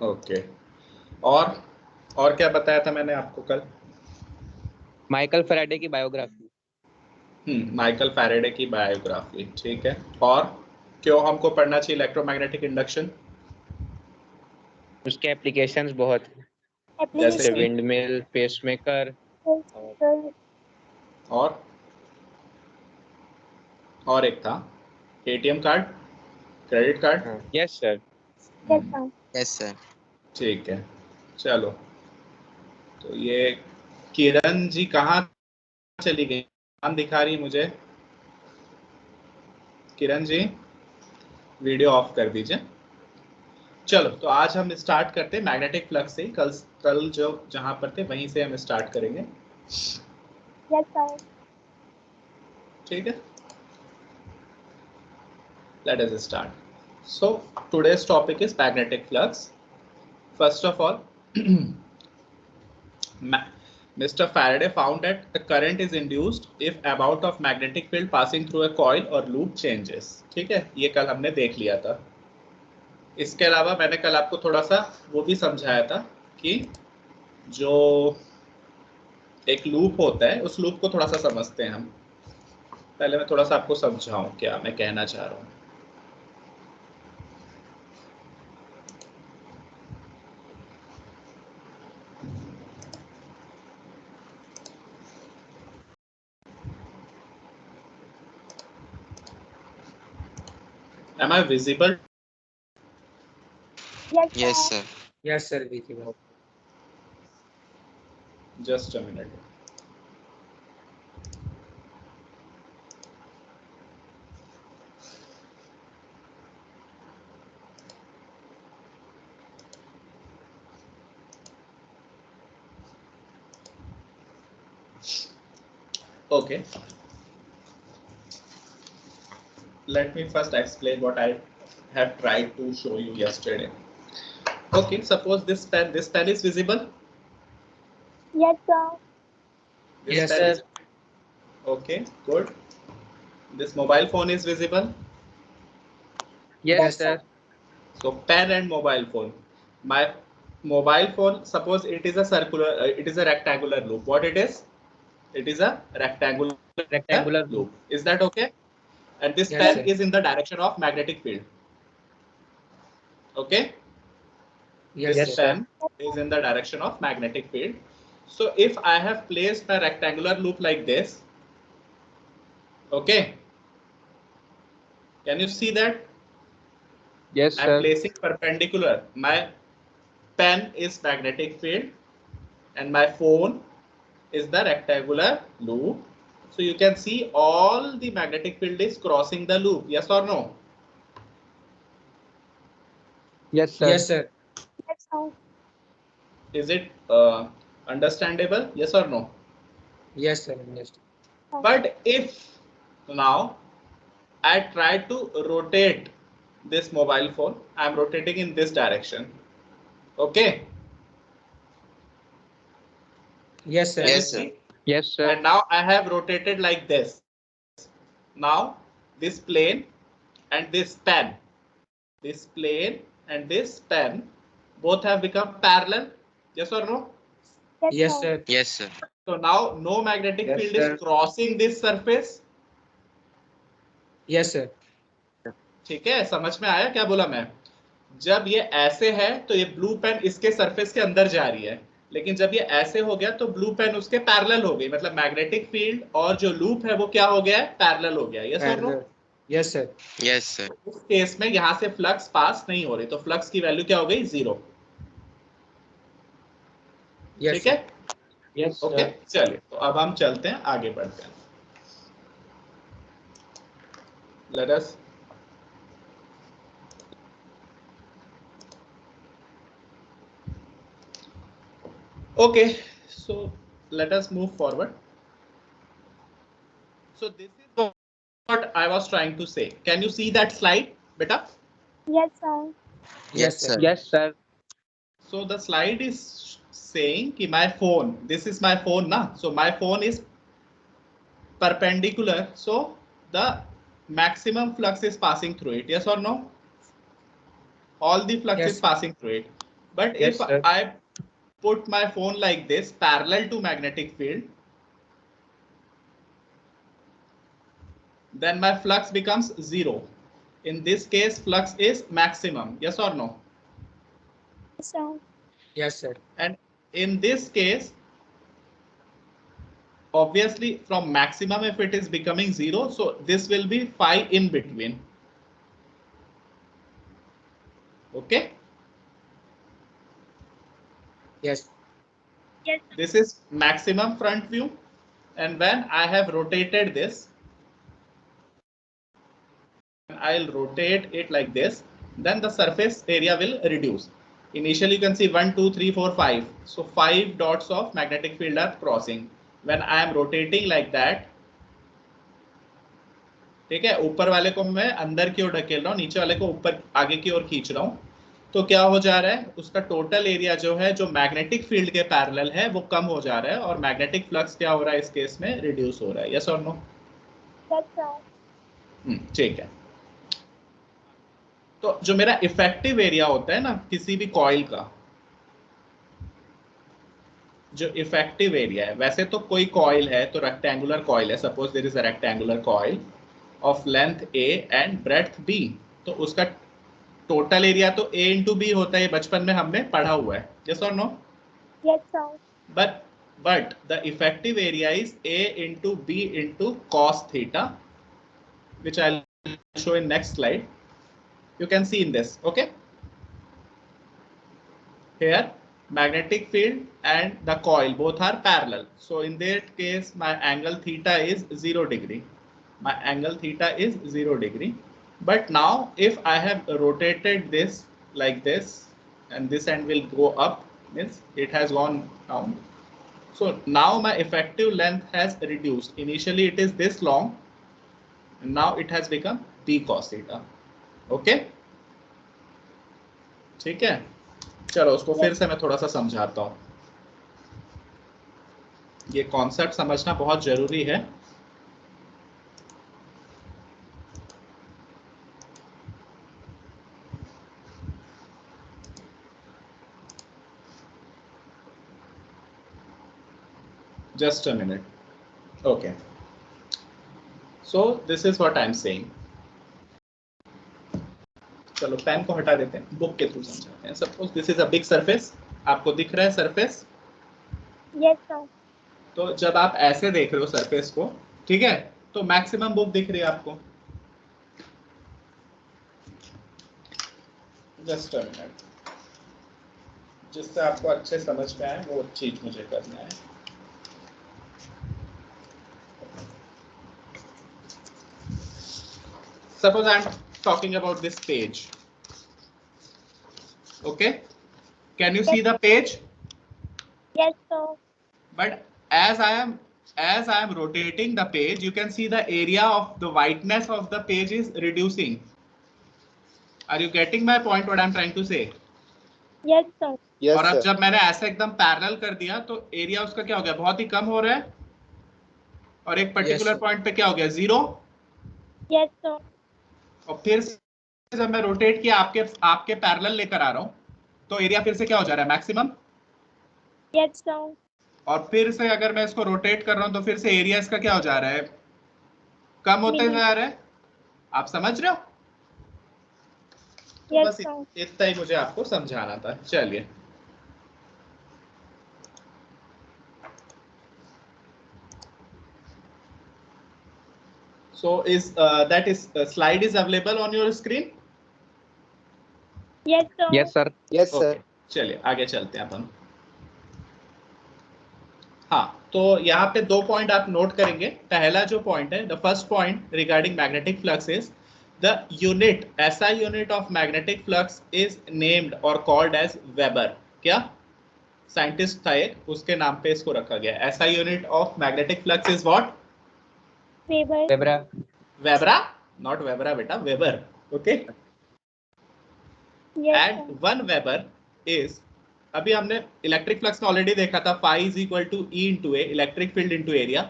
Okay. और क्या बताया था मैंने आपको कल? माइकल फैराडे की बायोग्राफी। माइकल फैराडे की बायोग्राफी, ठीक है। और क्यों हमको पढ़ना चाहिए इलेक्ट्रोमैग्नेटिक इंडक्शन? उसके एप्लीकेशंस बहुत हैं, जैसे जैसे विंडमिल, पेसमेकर और एक था ATM card, credit card. Yes sir. Yes sir. ठीक है, चलो। तो ये किरण जी कहाँ चली गई? नाम दिखा रही मुझे। किरण जी वीडियो ऑफ कर दीजिए। चलो, तो आज हम स्टार्ट करते हैं मैग्नेटिक फ्लक्स से। कल जो जहां पर थे वहीं से हम स्टार्ट करेंगे। ठीक है, let us start. So today's topic is magnetic flux. First of all, Mr. Faraday found that the current is induced if amount of magnetic field passing through a coil or loop changes. ठीक है, ये कल हमने देख लिया था। इसके अलावा मैंने कल आपको थोड़ा सा वो भी समझाया था कि जो एक लूप होता है उस लूप को थोड़ा सा समझते हैं हम। पहले मैं थोड़ा सा आपको समझाऊं क्या मैं कहना चाह रहा हूं। Am I visible? Yes sir. Yes sir, visible. Just a minute. Okay. Let me first explain what I have tried to show you yesterday. Okay, suppose this pen is visible. Yes, sir. This Yes, pen sir. is okay, good. This mobile phone is visible. Yes, sir. So pen and mobile phone. My mobile phone, suppose it is a circular, it is a rectangular loop. What it is? It is a rectangular loop. Is that okay? And this Yes, pen sir. is in the direction of magnetic field. Okay? Yes, This sir. pen is in the direction of magnetic field. So if I have placed my rectangular loop like this, okay, can you see that? Yes, I'm sir. placing perpendicular. My pen is magnetic field and my phone is the rectangular loop. So you can see all the magnetic field is crossing the loop. Yes or no? Yes, sir. Yes, sir. Yes, sir. Is it understandable? Yes or no? Yes, sir. Yes. But if now I try to rotate this mobile phone, I'm rotating in this direction. Okay. Yes, sir. Yes sir. Yes, sir. And now I have rotated like this. Now this plane and this pen, both have become parallel. Yes or no? Yes, sir. Yes sir. So now no magnetic Yes, field sir. is crossing this surface. Yes, sir. ठीक है, समझ में आया क्या बोला मैं? जब ये ऐसे है तो ये ब्लू पेन इसके सरफेस के अंदर जा रही है, लेकिन जब ये ऐसे हो गया तो ब्लू पेन उसके पैरेलल हो गई, मतलब मैग्नेटिक फील्ड और जो लूप है वो क्या हो गया है? पैरेलल हो गया। यस और no? Yes, sir. Yes sir. उस केस में यहां से फ्लक्स पास नहीं हो रही, तो फ्लक्स की वैल्यू क्या हो गई? 0। ठीक है? Yes, okay, sir. चलिए तो अब हम चलते हैं, आगे बढ़ते हैं। Let us okay, so let us move forward. So this is what I was trying to say. Can you see that slide, beta? Yes, sir. Yes sir. Yes, sir. So the slide is saying कि my phone, this is my phone ना, so my phone is perpendicular, so the maximum flux is passing through it, yes or no? All the flux Yes. is passing through it. But Yes, if sir. I put my phone like this parallel to magnetic field, then my flux becomes 0. In this case, flux is maximum, yes or no? Yes, sir. Yes, sir. And in this case, obviously from maximum, if it is becoming 0, so this will be phi in between. Okay. Yes. Yes, This is maximum front view, and when I have rotated this, I'll rotate it like this, then the surface area will reduce. Initially you can see 1 2 3 4 5, so 5 dots of magnetic field are crossing. When I am rotating like that, ठीक है, ऊपर वाले को मैं अंदर की ओर ढकेल रहा हूँ, नीचे वाले को ऊपर आगे की ओर खींच रहा हूँ, तो क्या हो जा रहा है, उसका टोटल एरिया जो है जो मैग्नेटिक फील्ड के पैरेलल है वो कम हो जा रहा है और मैग्नेटिक फ्लक्स क्या हो रहा है इस केस में, रिड्यूस हो रहा है, यस और नो? yes, sir. ठीक है। तो जो मेरा इफेक्टिव एरिया होता है ना किसी भी कॉइल का, जो इफेक्टिव एरिया है, वैसे तो कोई कॉइल है तो रेक्टेंगुलर कॉइल है, suppose there is a rectangular coil of length a and breadth b, तो उसका टोटल एरिया तो a इंटू बी होता है, बचपन में हमने पढ़ा हुआ है, यस और no? Yes, sir. But the effective area is a into b into cos theta, which I'll show in next slide. You can see in this, okay? Here magnetic field and the coil both are parallel, so in that case my angle theta is 0 degree. My angle theta is 0 degree. But now if I have rotated this like this, and this end will go up, means it has gone down. So now my effective length has reduced. Initially it is this long, and now it has become b cos theta. Okay? ठीक है, चलो उसको फिर से मैं थोड़ा सा समझाता हूँ। ये कॉन्सेप्ट समझना बहुत जरूरी है। Just a minute. Okay. So this is what I'm saying. चलो पेन को हटा देते हैं, बुक के थ्रू समझाते हैं। Suppose this is a big surface, आपको दिख रहा है सरफेस? Yes, sir. तो जब आप ऐसे देख रहे हो सरफेस को, ठीक है, तो मैक्सिमम बुक दिख रही है आपको। जस्ट अ मिनट, जिससे आपको अच्छे समझ में आए वो चीज मुझे करना है। Suppose I'm talking about this page. Okay, can you see the page? Yes, sir. But as I am rotating the page, you can see the area of the whiteness of the page is reducing. Are you getting my point? What I'm trying to say? Yes, sir. और अब जब मैंने ऐसे एकदम parallel कर दिया तो area उसका क्या हो गया, बहुत ही कम हो रहा है, और एक पर्टिकुलर पॉइंट पे क्या हो गया, 0। Yes, sir. और फिर जब मैं रोटेट किया आपके पैरेलल लेकर आ रहा हूं तो एरिया फिर से क्या हो जा रहा है, मैक्सिमम। Yes, sir. और फिर से अगर मैं इसको रोटेट कर रहा हूं तो फिर से एरिया इसका क्या हो जा रहा है, कम होते जा रहा है। आप समझ रहे हो? तो बस इतना ही मुझे आपको समझाना था। चलिए, so is that is slide is available on your screen? Yes, sir. Yes, sir. Yes, sir. Okay, चलिए आगे चलते हैं अब हम। हाँ, तो यहाँ पे 2 पॉइंट आप नोट करेंगे। पहला जो पॉइंट है, the first point regarding magnetic flux is the unit, SI unit of magnetic flux is named और कॉल्ड एज वेबर। क्या साइंटिस्ट था एक, उसके नाम पे इसको रखा गया। SI unit of magnetic flux is what? Weber. वेबरा, नॉट वेबरा बेटा, weber. Okay, Yes, and 1 weber is, अभी हमने इलेक्ट्रिक फ्लक्स में ऑलरेडी देखा था, phi is equal to E into A, electric field into area.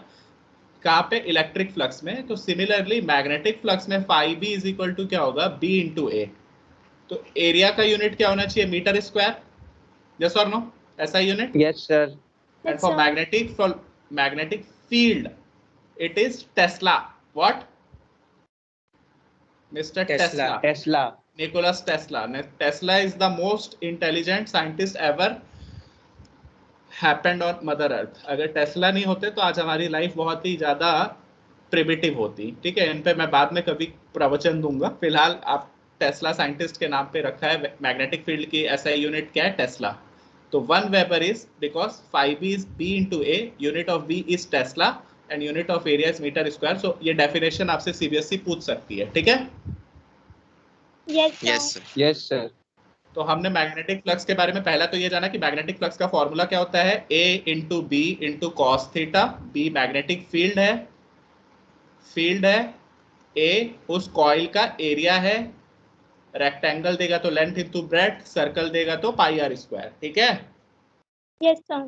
कहाँ पे? इलेक्ट्रिक फ्लक्स में। तो सिमिलरली मैग्नेटिक फ्लक्स में phi B is equal to क्या होगा? B into A. तो एरिया का यूनिट क्या होना चाहिए? Metre square. यस और नो? ऐसा unit? Yes, sir. And Yes, for sir. Magnetic field it is tesla. What? Mister Tesla. Tesla. Nicholas Tesla. Tesla is the most intelligent scientist ever happened on Mother Earth. अगर Tesla नहीं होते तो आज हमारी life बहुत ही ज्यादा primitive होती। ठीक है, इन पे मैं बाद में कभी प्रवचन दूंगा। फिलहाल आप टेस्ला साइंटिस्ट के नाम पे रखा है। मैग्नेटिक फील्ड की ऐसा यूनिट क्या है? टेस्ला। तो 1 वेबर इज बिकॉज 5b इज b into a, unit of b is tesla and unit of area is meter square. So ये डेफिनेशन आपसे सीबीएसई पूछ सकती है। ठीक है? Yes, sir. Yes, sir. Yes, sir. तो हमने मैग्नेटिक फ्लक्स के बारे में पहला तो ये जाना कि मैग्नेटिक फ्लक्स का फॉर्मूला क्या होता है? A into B into cos theta. B magnetic field है, A उस कॉइल का एरिया है, रेक्टेंगल देगा तो लेंथ इंटू ब्रेड्थ, सर्कल देगा तो पाई आर स्क्वायर। ठीक है? Yes, sir.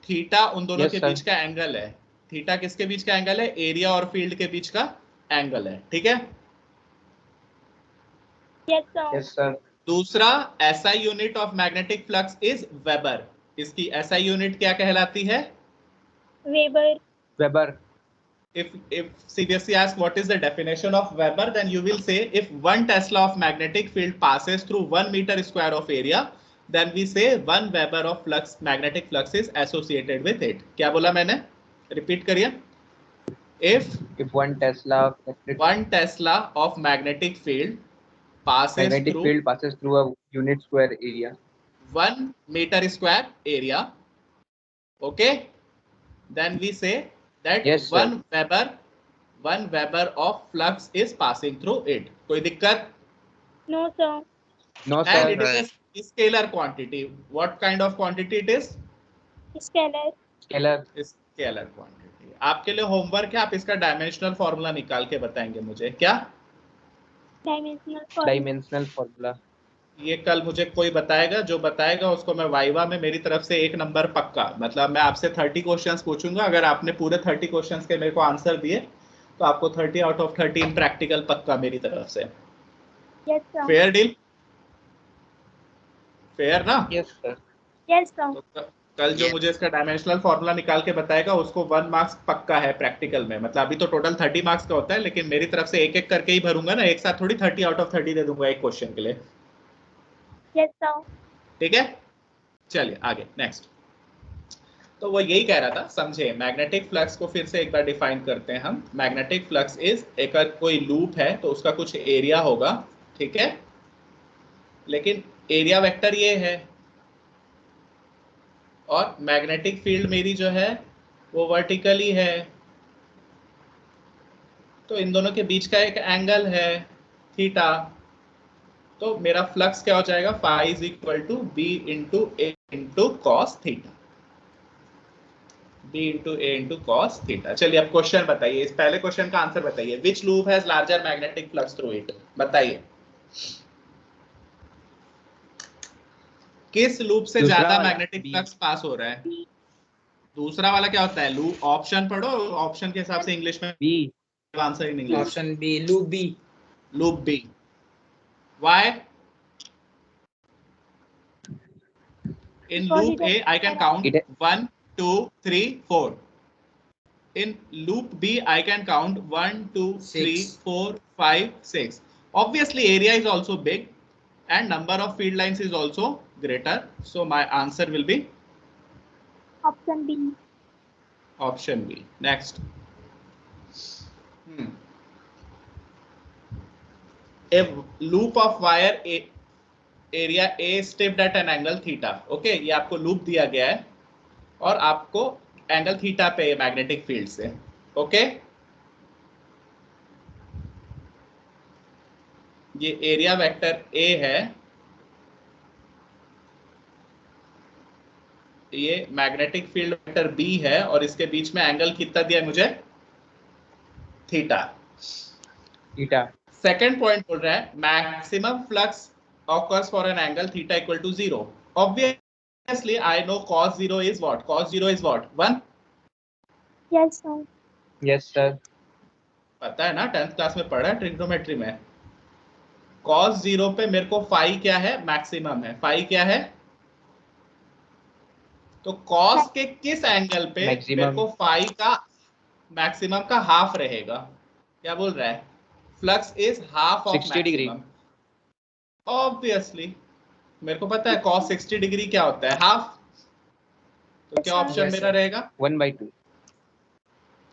थीटा उन दोनों Yes, के sir. बीच का एंगल है। थीटा किसके बीच का एंगल है? एरिया और फील्ड के बीच का एंगल है। ठीक है? Yes, sir. Yes, sir. दूसरा, SI unit of magnetic flux is weber. इसकी एसआई यूनिट क्या कहलाती है? Weber. Weber. If CBSE asks what is the definition of Weber, then you will say if 1 Tesla of magnetic field passes through 1 meter square of area, then we say 1 Weber of flux, magnetic flux is associated with it. क्या बोला मैंने? Repeat करिए. If 1 Tesla of electric 1 Tesla of magnetic field passes magnetic through field passes through a unit square area. 1 meter square area, okay, then we say that Yes, sir. 1 Weber of flux is passing through it. कोई दिक्कत? No, sir. No, And sir. it is a scalar quantity. What kind of quantity it is? Scalar. Scalar. Scalar quantity. आपके लिए homework है, आप इसका dimensional formula निकाल के बताएंगे मुझे। क्या? Dimensional formula. Dimensional formula. ये कल मुझे कोई बताएगा, जो बताएगा उसको मैं वाइवा में मेरी तरफ से 1 नंबर पक्का। मतलब मैं आपसे 30 क्वेश्चंस पूछूंगा, अगर आपने पूरे 30 क्वेश्चंस के मेरे को आंसर दिए तो आपको 30 आउट ऑफ 13 प्रैक्टिकल पक्का मेरी तरफ से। Yes, sir. Fair deal? Fair ना? Yes, sir. Yes, sir. तो कल जो मुझे इसका डायमेंशनल फॉर्मूला निकाल के बताएगा उसको 1 मार्क्स पक्का है प्रैक्टिकल में। मतलब अभी तो टोटल 30 मार्क्स का होता है, लेकिन मेरी तरफ से एक एक करके ही भरूंगा ना, एक साथ थोड़ी 30 आउट ऑफ 30 दे दूंगा एक क्वेश्चन के लिए। Yes, sir. ठीक है? चलिए आगे नेक्स्ट। तो वो यही कह रहा था, समझे। मैग्नेटिक फ्लक्स को फिर से एक बार डिफाइन करते हैं हम। मैग्नेटिक फ्लक्स इज, एक कोई लूप है तो उसका कुछ एरिया होगा। ठीक है? लेकिन एरिया वेक्टर ये है और मैग्नेटिक फील्ड मेरी जो है वो वर्टिकली है, तो इन दोनों के बीच का एक एंगल है थीटा। तो मेरा फ्लक्स क्या हो जाएगा? Phi is equal to B into A into cos theta. B into A into cos theta. चलिए अब क्वेश्चन बताइए, इस पहले क्वेश्चन का आंसर बताइए। Which loop has larger magnetic flux through it? बताइए किस लूप से ज्यादा मैग्नेटिक फ्लक्स पास हो रहा है? दूसरा वाला क्या होता है? लूप। ऑप्शन पढ़ो, ऑप्शन के हिसाब से इंग्लिश में B. Answer in English. Option B. Loop B. Loop B. Why? In loop A, I can count 1, 2, 3, 4. In loop B, I can count 1, 2, 3, 4, 5, 6. Obviously, area is also big and number of field lines is also greater. So my answer will be Option B. option B. Next. A loop of wire area A stepped at an angle theta. Okay, ये आपको loop दिया गया है और आपको angle theta पे magnetic field से। Okay, ये एरिया वेक्टर A है, ये मैग्नेटिक फील्ड वेक्टर B है और इसके बीच में एंगल कितना दिया है मुझे? थीटा। Theta. सेकेंड पॉइंट बोल रहा है maximum flux occurs for an angle theta equal to 0. Obviously, I know cos 0 is what? Cos 0 is what? 1? Yes, sir. Yes, sir. पता है ना, 10th क्लास में पढ़ा है ट्रिग्नोमेट्री में। cos 0 पे मेरे को फाई क्या है, मैक्सिमम है। फाई क्या है? तो cos के किस एंगल पे Maximum. मेरे को फाई का मैक्सिमम का हाफ रहेगा? क्या बोल रहा है? Flux is half of 60 degree. Maximum. Obviously मेरे को पता है cos 60 डिग्री क्या होता है, हाफ। तो क्या ऑप्शन Yes, मेरा sir. रहेगा? 1/2.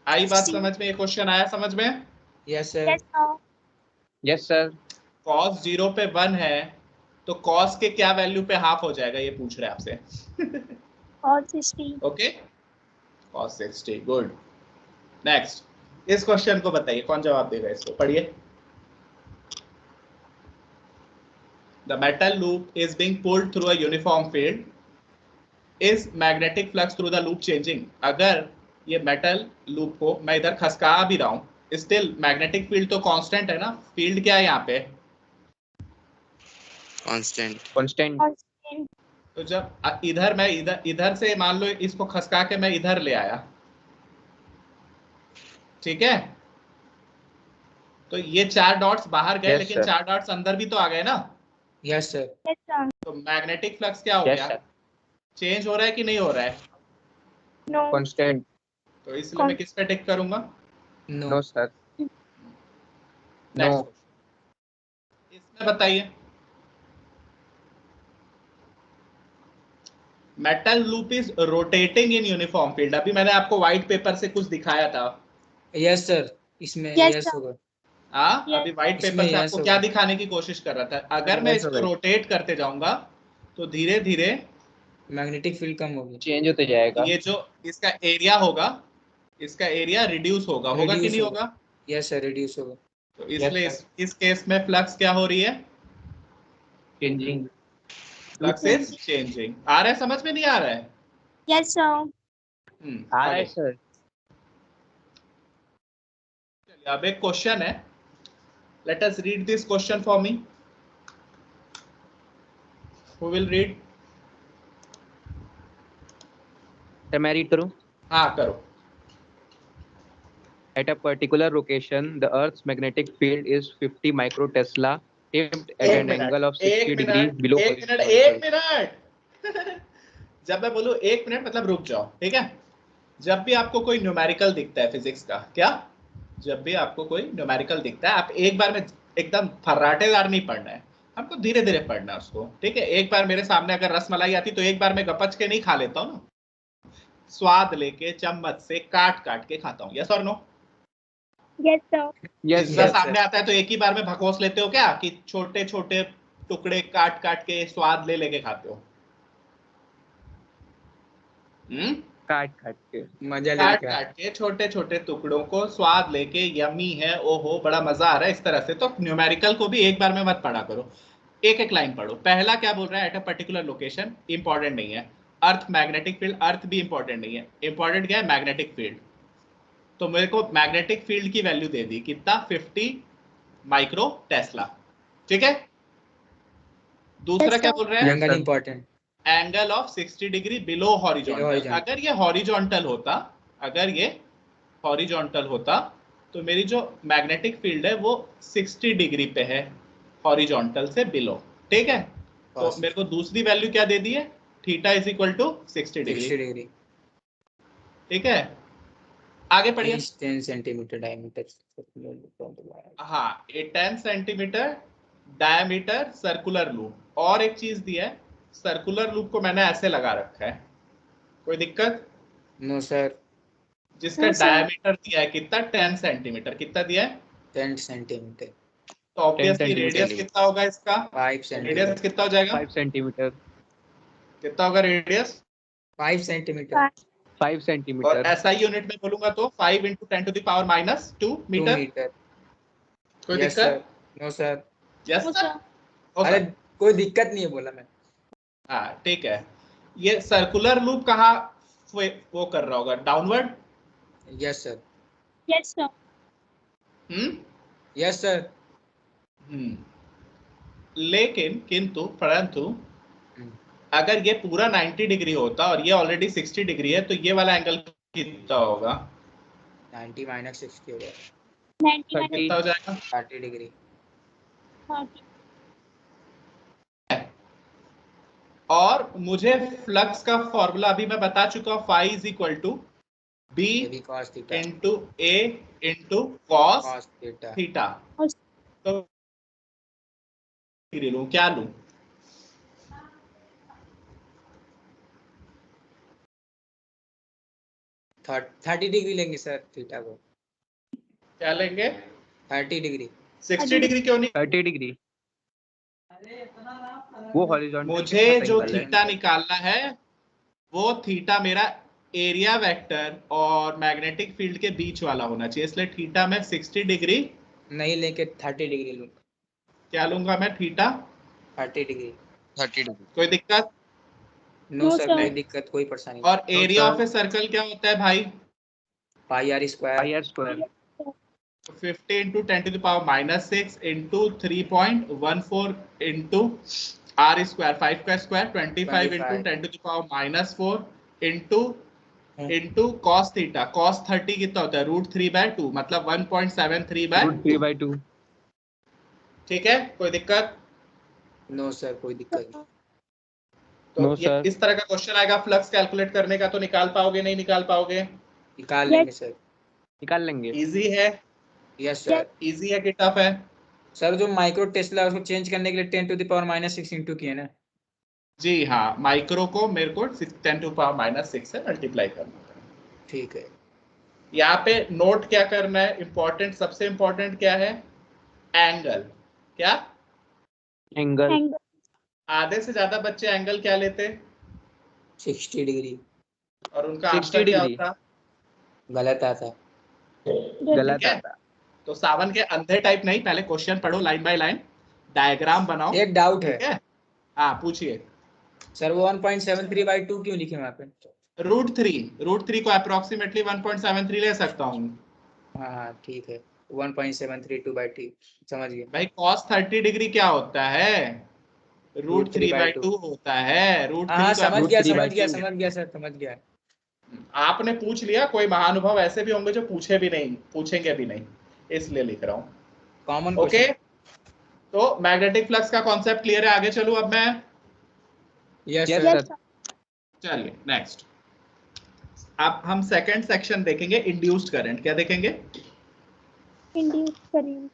आई बात C. समझ में? ये क्वेश्चन आया समझ में? Yes, sir. Yes, sir. Yes, sir. cos 0 पे 1 है तो cos के क्या वैल्यू पे हाफ हो जाएगा, ये पूछ रहे हैं आपसे। Cos 60. Okay, cos 60, good. Next, इस क्वेश्चन को बताइए, कौन जवाब देगा इसको? पढ़िए। The metal loop is being pulled through a uniform field. Is magnetic flux through the loop changing? अगर ये मेटल लूप को मैं इधर खसका भी रहा हूँ, स्टिल मैग्नेटिक फील्ड तो कांस्टेंट है ना। फील्ड क्या है यहाँ पे? Constant. Constant. Constant. तो जब इधर मैं इधर से मान लो इसको खसका के मैं इधर ले आया, ठीक है, तो ये 4 डॉट्स बाहर गए, Yes, लेकिन sir. 4 डॉट्स अंदर भी तो आ गए ना। Yes, sir. Yes, sir. तो मैग्नेटिक फ्लक्स क्या हो Yes, गया? sir. चेंज हो रहा है कि नहीं हो रहा है? No. Constant. तो इसलिए मैं किस पे टिक करूंगा? No, sir. Next No. इसमें बताइए। Metal loop is rotating in uniform field. अभी मैंने आपको व्हाइट पेपर से कुछ दिखाया था। यस सर, इसमें Yes, यस sir. होगा। हाँ, Yes. अभी व्हाइट इसमें पेपर से yes आपको होगा। क्या दिखाने की कोशिश कर रहा था? अगर मैं Yes इसको होगा। रोटेट करते जाऊंगा तो धीरे धीरे मैग्नेटिक फील्ड कम होगी, चेंज होते जाएगा। ये जो इसका एरिया होगा, इसका एरिया रिड्यूस होगा कि Reduce नहीं होगा। होगा? यस सर, रिड्यूस होगा। तो इसलिए Yes, इस केस में फ्लक्स क्या हो रही है? चेंजिंग। Flux is changing. आ रहा है समझ में? नहीं आ रहा है? Yes, sir. आ रहा है आगे। सर। चलिए, अब एक क्वेश्चन है। Let us read this question for me. Who will read? Sir मैं रीड करूं? हाँ करो। At a particular location, the Earth's magnetic field is 50 microtesla, tipped at an angle of 60 degree below horizontal. एक minute. जब मैं बोलूं 1 minute मतलब रुक जाओ, ठीक है? जब भी आपको कोई न्यूमेरिकल दिखता है फिजिक्स का, क्या? जब भी आपको कोई न्यूमेरिकल दिखता है, आप एक बार में एकदम फर्राटेदार नहीं पढ़ना है, हमको धीरे धीरे पढ़ना है उसको, ठीक है? एक बार मेरे सामने अगर रसमलाई आती तो एक बार मैं गपच के नहीं खा लेता हूँ ना, स्वाद लेके चम्मच से काट काट के खाता हूँ। यस और no? Yes, sir. Yes, pizza yes, सामने आता है तो एक ही बार में भकोस लेते हो क्या, कि छोटे छोटे टुकड़े काट काट के स्वाद ले लेके खाते हो? काट काट के मजा काट लेके। काट के छोटे छोटे टुकड़ों को स्वाद लेके, यमी है, ओहो बड़ा मजा आ रहा है, इस तरह से। तो न्यूमेरिकल को भी एक बार में मत पढ़ा करो, एक एक लाइन पढ़ो। पहला क्या बोल रहा है? At a particular location, important नहीं है। अर्थ मैग्नेटिक फील्ड, अर्थ भी इंपॉर्टेंट नहीं है, इंपॉर्टेंट क्या है? Magnetic field. तो मेरे को मैग्नेटिक फील्ड की वैल्यू दे दी, कितना? 50 माइक्रो टेस्ला, ठीक है? दूसरा Yes, क्या sir. बोल रहा है? Angle important, angle of 60 degree below horizontal. horizontal. अगर ये हॉरिजॉन्टल होता, अगर ये हॉरिजॉन्टल होता तो मेरी जो मैग्नेटिक फील्ड है वो 60 डिग्री पे है, हॉरिजॉन्टल से बिलो, ठीक है? तो मेरे को दूसरी वैल्यू क्या दे दी है? Theta is equal to 60 degree, ठीक है? आगे पढ़िए। 10 सेंटीमीटर डायमीटर। हाँ, ये 10 सेंटीमीटर डायमीटर सर्कुलर लूप। और एक चीज दिया है, सर्कुलर लूप को मैंने ऐसे लगा रखा है, कोई दिक्कत? No sir. जिसका No, sir. डायमीटर दिया है कितना? 10 सेंटीमीटर। कितना दिया है? 10 सेंटीमीटर। तो ऑब्वियसली सेंटीमीटर। रेडियस कितना होगा इसका? 5 सेंटीमीटर। रेडियस कितना हो जाएगा? 5 सेंटीमीटर। कितना होगा रेडियस? 5 सेंटीमीटर। 5 और सेंटीमीटर। ऐसा यूनिट में बोलूंगा तो 5 × 10⁻² मीटर। कोई यस दिक्कत? Sir. No sir. Yes No, sir? sir. अरे कोई दिक्कत नहीं है बोला मैं। हाँ ठीक है। ये सर्कुलर लूप कहाँ वो कर रहा होगा? Downward. Yes sir. Yes, sir. Yes sir. लेकिन किंतु परंतु अगर ये पूरा 90 डिग्री होता और ये ऑलरेडी 60 डिग्री है तो ये वाला एंगल कितना होगा? 90 माइनस 60 हो गया 90 30 कितना हो जाएगा? 30 डिग्री। 30 और मुझे फ्लक्स का फॉर्मूला अभी मैं बता चुका हूँ, phi is equal to B AB cos theta into A into cos cos theta. Theta. तो डिग्री लूं, क्या लूं? थर्टी डिग्री लेंगे सर थीटा को। क्या लेंगे? 30 डिग्री। 60 डिग्री क्यों नहीं? 30 डिग्री वो हॉरिजॉन्टल मुझे जो थीटा निकालना है वो थीटा मेरा एरिया वेक्टर और मैग्नेटिक फील्ड के बीच वाला होना चाहिए, इसलिए थीटा में 60 डिग्री नहीं लेके 30 डिग्री लूंगा। क्या लूंगा मैं? Theta 30 degree. 30 डिग्री। कोई दिक्कत? No No, sir sir. कोई दिक्कत कोई परेशानी और एरिया ऑफ ए सर्कल क्या होता है भाई? Pi r square. Pi r square 50 into 10 to the power minus 6 into 3.14 into r square 5 का square 25 into 10 to the power minus 4 into cos theta cos 30 कितना होता है? √3/2 मतलब 1.73/2। ठीक है, कोई दिक्कत? नो सर कोई दिक्कत नहीं। तो No, ये sir. इस तरह का क्वेश्चन आएगा फ्लक्स कैलकुलेट करने का, तो निकाल पाओगे नहीं निकाल पाओगे? निकाल लेंगे सर। निकाल लेंगे। इजी है? Yes sir. इजी है कि टफ है? सर जो माइक्रो टेस्ला उसको चेंज करने के लिए 10 to the power minus 6 into किया ना। जी हाँ, माइक्रो को मेरे को 10 to the power minus 6 से मल्टीप्लाई करना है। ठीक है। यहाँ पे नोट क्या करना है? इंपॉर्टेंट, सबसे इंपॉर्टेंट क्या है? एंगल। क्या? एंगल। आधे से ज्यादा बच्चे एंगल क्या लेते? 60 डिग्री। और उनका 60 आंसर क्या डिग्री। होता? गलत आता। गलत ठीक है? आता। तो सावन के अंधे टाइप नहीं, पहले क्वेश्चन पढ़ो लाइन बाय लाइन, डायग्राम बनाओ। एक डाउट ठीक है है? हाँ पूछिए। सर वो 1.73/2 क्यों लिखे वहाँ पे? √3 को अप्रोक्सीमेटली 1.73 ले सकता हूँ। हाँ ठीक है 1.732/2 समझ गया। भाई cos 30 डिग्री क्या होता है? √3/2 होता है। हाँ √3 समझ गया समझ गया 3/2 समझ गया सर समझ गया। आपने पूछ लिया, कोई महानुभाव ऐसे भी होंगे जो पूछे भी नहीं, पूछेंगे भी नहीं, इसलिए लिख रहा हूँ। कॉमन ओके, तो मैग्नेटिक फ्लक्स का कॉन्सेप्ट क्लियर है? आगे चलूं अब मैं? Yes Yes, sir. sir. चलिए नेक्स्ट। अब हम सेकंड सेक्शन देखेंगे, इंड्यूस्ड करंट। क्या देखेंगे? Induced current.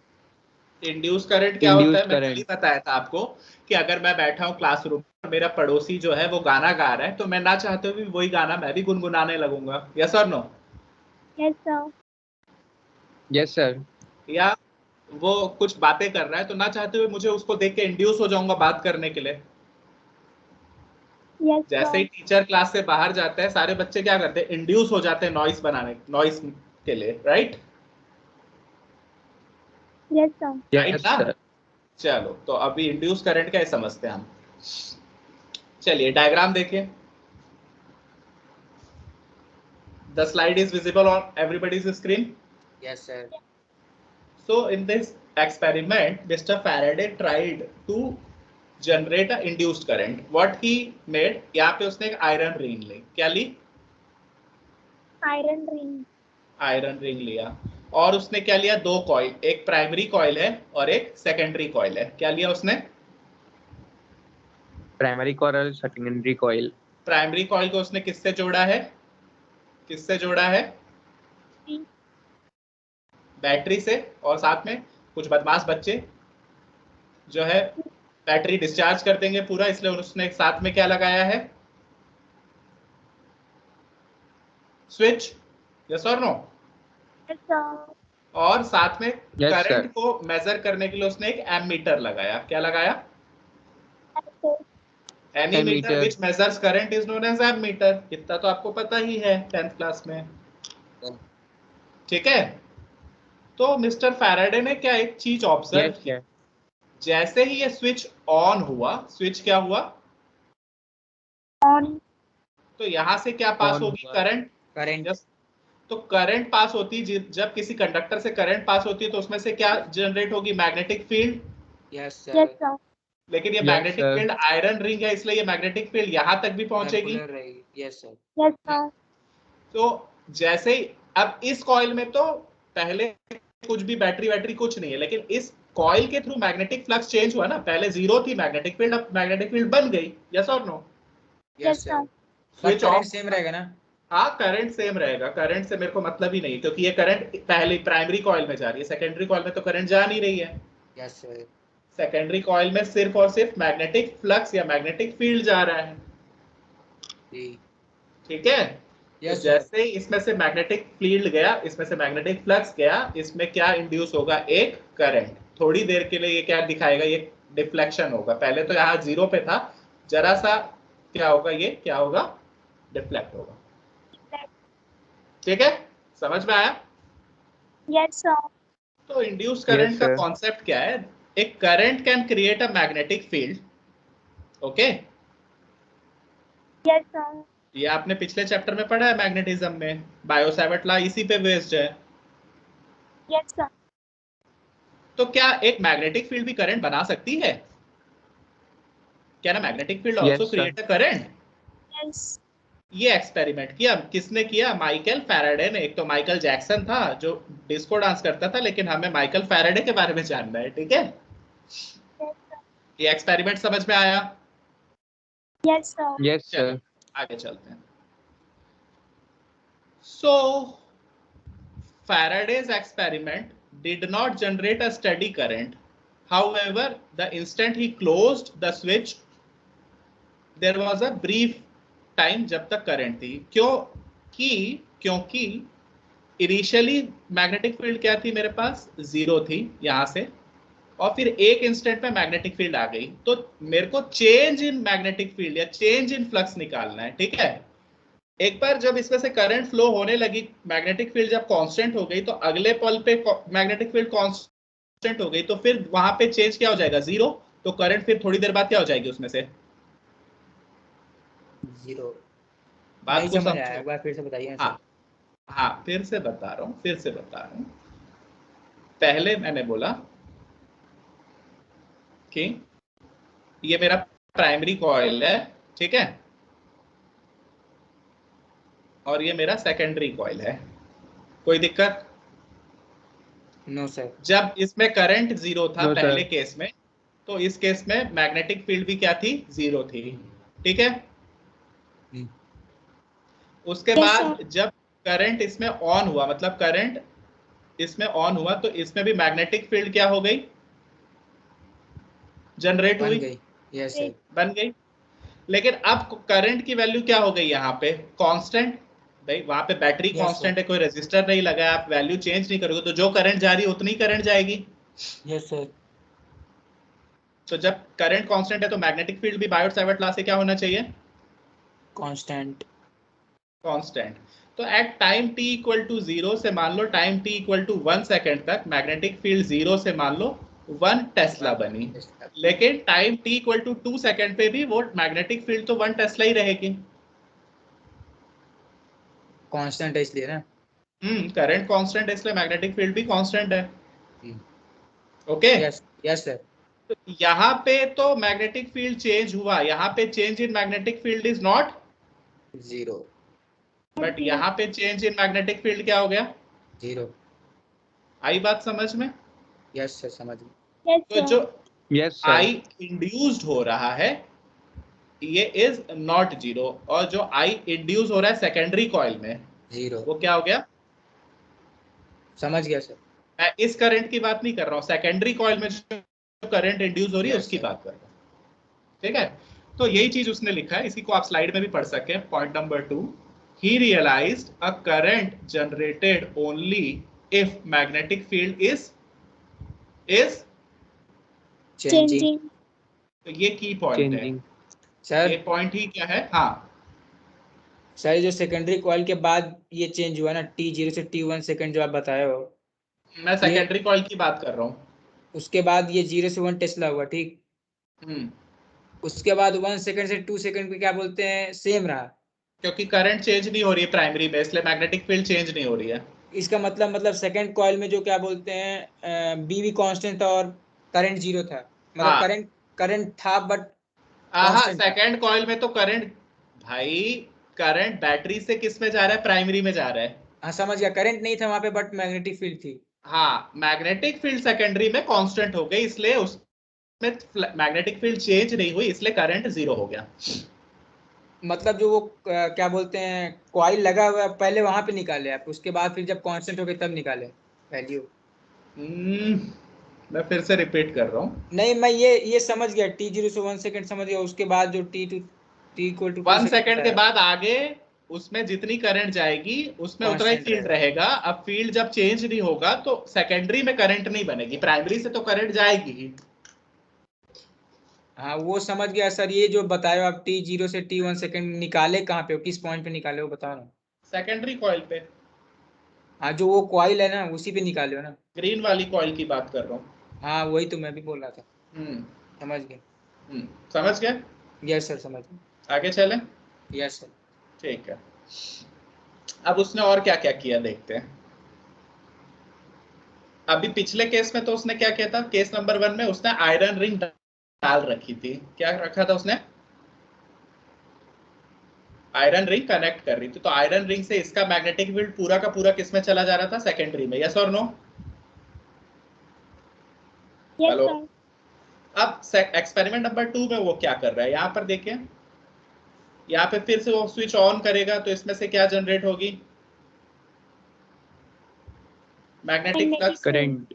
इंड्यूस करंट क्या होता है? Induced मैं कल ही current. बताया था आपको कि अगर मैं बैठा हूँ क्लासरूम में, मेरा पड़ोसी जो है वो गाना गा रहा है, तो मैं ना चाहते हुए भी वही गाना मैं भी गुनगुनाने लगूंगा। यस और no? Yes, sir. Yes, sir. या वो कुछ बातें कर रहा है तो ना चाहते हुए मुझे उसको देख के इंड्यूस हो जाऊंगा बात करने के लिए। Yes, जैसे ही sir. टीचर क्लास से बाहर जाते हैं, सारे बच्चे क्या करते हैं? इंड्यूस हो जाते हैं नॉइस बनाने, नॉइस के लिए, right? Yes, sir. Right Yes, ना? sir. चलो, तो अभी इंड्यूस करंट क्या है समझते हैं हम। चलिए डायग्राम देखिए। The slide is visible on everybody's screen. Yes sir. So in this experiment, Mr. Faraday tried to generate a induced current. What he made, यहाँ पे उसने एक आयरन रिंग ली। क्या ली? Iron ring. आयरन रिंग लिया। और उसने क्या लिया? दो कॉइल, एक प्राइमरी कॉइल है और एक सेकेंडरी कॉइल है। क्या लिया उसने? Primary coil, secondary coil. Primary coil को उसने किससे जोड़ा है? किससे जोड़ा है? बैटरी से। और साथ में कुछ बदमाश बच्चे जो है बैटरी डिस्चार्ज कर देंगे पूरा, इसलिए उसने एक साथ में क्या लगाया है? स्विच। यस और नो? Yes, sir. और साथ में Yes, करंट sir. को मेजर करने के लिए उसने एक एमीटर लगाया। क्या लगाया? Yes, sir. Ammeter Ammeter. Which measures current is known as ammeter. इतना तो आपको पता ही है 10th क्लास में। ठीक है? तो मिस्टर फैराडे ने क्या एक चीज ऑब्जर्व Yes, की, sir. जैसे ही ये स्विच ऑन हुआ, स्विच क्या हुआ? On. तो यहां से क्या पास On होगी? हुआ। करंट। करेंट। तो करंट पास होती, जब किसी कंडक्टर से करंट पास होती है तो उसमें से क्या जनरेट होगी? Magnetic field. Yes Yes, sir. sir. लेकिन ये Yes, magnetic sir. Field iron ring है, इसलिए ये मैग्नेटिक फील्ड यहां तक भी पहुंचेगी। सर्कुलर रहेगी। Yes sir. Yes, sir. तो जैसे ही अब इस कॉइल में तो पहले कुछ भी बैटरी कुछ नहीं है, लेकिन इस कॉइल के थ्रू मैग्नेटिक फ्लक्स चेंज हुआ ना, पहले 0 थी मैग्नेटिक फील्ड, अब मैग्नेटिक फील्ड बन गई। यस और no? Yes sir, switch current off. Same रहेगा ना? हाँ करंट सेम रहेगा, करंट से मेरे को मतलब ही नहीं, क्योंकि ये करंट पहले प्राइमरी कॉइल में जा रही है, सेकेंडरी कॉइल में तो करंट जा नहीं रही है। Yes sir. सेकेंडरी कॉइल में सिर्फ और सिर्फ मैग्नेटिक फ्लक्स या मैग्नेटिक फील्ड जा रहा है। ठीक है। तो जैसे ही इसमें से मैग्नेटिक फील्ड गया, इसमें से मैग्नेटिक फ्लक्स गया, इसमें क्या इंड्यूस होगा? एक करंट। थोड़ी देर के लिए ये क्या दिखाएगा? ये डिफ्लेक्शन होगा। पहले तो यहाँ 0 पे था, जरा सा क्या होगा? ये क्या होगा? डिफ्लेक्ट होगा। ठीक है, समझ में आया? Yes, sir. तो इंड्यूस करंट का sir. कॉन्सेप्ट क्या है? एक current can create a magnetic field. Okay, Yes, sir. ये आपने पिछले चैप्टर में पढ़ा है मैग्नेटिज्म में, बायो-सैवर्ट लॉ इसी पे बेस्ड है। Yes, sir. तो क्या एक मैग्नेटिक फील्ड भी करंट बना सकती है? क्या ना magnetic field Yes, also sir. Create a current? Yes. ये एक्सपेरिमेंट किया किसने किया? माइकल फैराडे ने। एक तो माइकल जैक्सन था जो डिस्को डांस करता था, लेकिन हमें माइकल फैराडे के बारे में जानना है। ठीक है, Yes, sir. ये एक्सपेरिमेंट समझ में आया? Yes, sir. Yes, sir. चलो आगे चलते हैं। So Faraday's experiment did not generate a steady current. However, the instant he closed the switch, there was a brief time जब तक करंट थी। क्योंकि इनिशियली मैग्नेटिक फील्ड क्या थी मेरे पास? 0 थी यहां से, और फिर एक इंस्टेंट में मैग्नेटिक फील्ड आ गई। तो मेरे को चेंज इन मैग्नेटिक फील्ड या चेंज इन फ्लक्स निकालना है। ठीक है, एक बार जब इसमें से करंट फ्लो होने लगी, मैग्नेटिक फील्ड जब कांस्टेंट हो गई, तो अगले पल पे मैग्नेटिक फील्ड कांस्टेंट हो गई, तो फिर वहां पे चेंज क्या हो जाएगा? 0। तो करंट फिर थोड़ी देर बाद क्या हो जाएगी उसमें से? 0। बात नहीं को समझ आया, समझो। एक बार फिर से बताइए। हाँ फिर से बता रहा हूँ। पहले मैंने बोला कि ये मेरा प्राइमरी कॉइल है, ठीक है, और ये मेरा सेकेंडरी कॉइल है। कोई दिक्कत? No sir. जब इसमें करंट 0 था No, पहले sir. केस में, तो इस केस में मैग्नेटिक फील्ड भी क्या थी? 0 थी। ठीक है, उसके Yes, बाद sir. जब करंट इसमें ऑन हुआ, मतलब करंट इसमें ऑन हुआ, तो इसमें भी मैग्नेटिक फील्ड क्या हो गई? जनरेट बन हुई। गई। Yes sir. बन गई। लेकिन अब करंट की वैल्यू क्या हो गई यहाँ पे? कांस्टेंट। भाई वहां पे बैटरी Yes, कांस्टेंट sir. है, कोई रेजिस्टर नहीं लगा है, आप वैल्यू चेंज नहीं करोगे, तो जो करंट जा रही है उतनी करंट जाएगी। Yes sir. तो जब करंट कांस्टेंट है तो मैग्नेटिक फील्ड भी बायो-सैवर्ट लॉ से क्या होना चाहिए? कांस्टेंट। कांस्टेंट। तो at time t equal to 0 से मान लो time t equal to 1 second तक मैग्नेटिक फील्ड 0 से मान लो 1 टेस्ला बनी। लेकिन time t equal to 2 second पे भी वो मैग्नेटिक फील्ड तो 1 टेस्ला ही रहेगी। कांस्टेंट है इसलिए ना। करंट कांस्टेंट है इसलिए मैग्नेटिक फील्ड भी कांस्टेंट है। ओके। Yes yes sir. तो यहाँ पे तो मैग्नेटिक फील्ड चेंज हुआ, यहाँ पे change in magnetic field is not 0। But यहाँ पे चेंज इन मैग्नेटिक फील्ड क्या हो गया? 0। आई बात समझ में? यस सर, समझ गए। Yes, तो sir. जो Yes, sir. आई इंड्यूस्ड हो रहा है ये इज नॉट 0, और जो आई इंड्यूस हो रहा है सेकेंडरी कॉइल में 0। वो क्या हो गया? समझ गया सर। मैं इस करंट की बात नहीं कर रहा हूँ, सेकेंडरी कॉइल में जो करंट इंड्यूस हो रही है Yes, उसकी sir. बात कर रहा हूँ। ठीक है, तो यही चीज उसने लिखा है, इसी को आप स्लाइड में भी पढ़ सकते हैं। Point number 2, he realized a current generated only if magnetic field is changing. तो ये की पॉइंट है। Changing. सर ये पॉइंट ही क्या है? हाँ सर, जो सेकेंडरी कॉइल के बाद ये चेंज हुआ ना, T0 से T1 सेकंड जो आप बताए हो, मैं सेकेंडरी कॉइल की बात कर रहा हूँ। उसके बाद ये 0 से 1 टेस्ला हुआ, ठीक। हम्म, उसके बाद 1 सेकंड से 2 सेकंड पे क्या बोलते हैं, सेम रहा। क्योंकि करंट चेंज नहीं हो रही है प्राइमरी में, इसलिए मैग्नेटिक फील्ड चेंज नहीं हो रही है। इसका मतलब सेकंड कॉइल में जो क्या बोलते हैं, बी भी कांस्टेंट था और करंट 0 था, मतलब हाँ। करंट था बट हाँ, कांस्टेंट था। सेकेंड कॉइल में तो करंट, भाई करंट बैटरी से किस में जा रहा है? प्राइमरी में जा रहा है। हाँ समझ गया, करंट नहीं था वहां पे बट मैग्नेटिक फील्ड थी। हाँ, मैग्नेटिक फील्ड सेकेंडरी में कांस्टेंट हो गई, इसलिए उसमें मैग्नेटिक फील्ड चेंज नहीं हुई, इसलिए करंट 0 हो गया। मतलब जो वो क्या बोलते हैं कॉइल लगा हुआ है पहले वहां पे निकाले आप, उसके बाद फिर जब कांस्टेंट हो गए तब निकाले वैल्यू। मैं फिर से रिपीट कर रहा हूँ। नहीं मैं ये समझ गया, t0 से 1 सेकंड समझ गया, उसके बाद जो t = 2 1 सेकंड सेकंड के बाद आगे उसमें जितनी करंट जाएगी उसमें उतना ही Constant फील्ड रहेगा। रहेगा। अब फील्ड जब चेंज नहीं होगा तो सेकेंडरी में करंट नहीं बनेगी, प्राइमरी से तो करंट जाएगी ही। हाँ वो समझ गया सर, ये जो बताए हो आप t0 से t1 सेकंड निकाले कहाँ पे हो, किस पॉइंट पे निकाले हो बताओ ना। सेकेंडरी कॉइल पे, हाँ जो वो कॉइल है ना उसी पे निकाले हो ना। ग्रीन वाली कॉइल की बात कर रहा हूँ। हाँ वही तो मैं भी बोल रहा था। हम्म समझ गए। समझ गए? यस सर समझ गए। आगे चलें? Yes sir. ठीक है, अब उसने और क्या क्या किया देखते हैं। अभी पिछले केस में तो उसने क्या किया था, केस नंबर 1 में उसने आयरन रिंग डाल रखी थी। क्या रखा था उसने? आयरन रिंग कनेक्ट कर रही थी, तो आयरन रिंग से इसका मैग्नेटिक फील्ड पूरा का पूरा किस में चला जा रहा था, सेकेंडरी में। यस और नो? Yes, hello. sir. अब एक्सपेरिमेंट नंबर 2 में वो क्या कर रहा है, यहाँ पर देखिए, यहाँ पे फिर से वो स्विच ऑन करेगा तो इसमें से क्या जनरेट होगी, magnetic Magnetic flux. field. Current.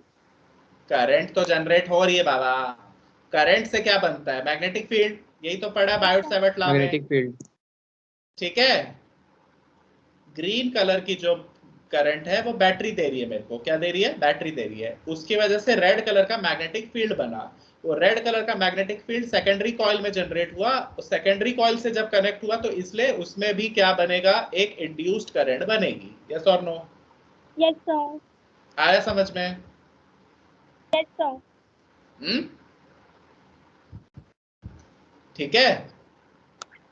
Current तो जनरेट हो रही है बाबा, करंट से क्या बनता है, मैग्नेटिक फील्ड। यही तो पढ़ा बायोट सावर्ट लॉ में, मैग्नेटिक फील्ड। ठीक है। ग्रीन कलर की जो करंट है वो बैटरी दे रही है मेरे को, क्या दे रही है, बैटरी दे रही है। उसकी वजह से रेड कलर का मैग्नेटिक फील्ड बना। वो रेड कलर का मैग्नेटिक फील्ड सेकेंडरी कॉइल में जनरेट हुआ, सेकेंडरी कॉइल से जब कनेक्ट हुआ तो इसलिए उसमें भी क्या बनेगा, एक इंड्यूस्ड करंट बनेगी। यस और नो? Yes, sir. आया समझ में? Yes, sir. हम्म, ठीक है।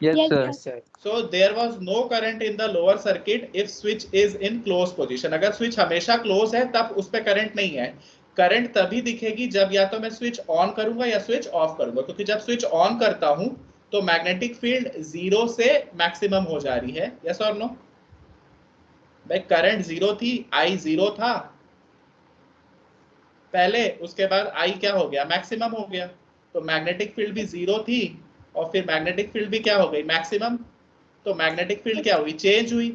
Yes Yes, sir. sir. Yes sir. So there was no current in the lower circuit if switch is in close position. अगर स्विच हमेशा क्लोज है तब उस पे करंट नहीं है। करंट तभी दिखेगी जब या तो मैं स्विच ऑन करूंगा या स्विच ऑफ करूंगा, क्योंकि जब स्विच ऑन करता हूं तो मैग्नेटिक फील्ड 0 से मैक्सिमम हो जा रही है। यस और नो? भाई करंट 0 थी, आई 0 था पहले, उसके बाद आई क्या हो गया, मैक्सिमम हो गया। तो मैग्नेटिक फील्ड भी 0 थी और फिर मैग्नेटिक फील्ड भी क्या हो गई, मैक्सिमम। तो मैग्नेटिक फील्ड क्या हुई, चेंज हुई।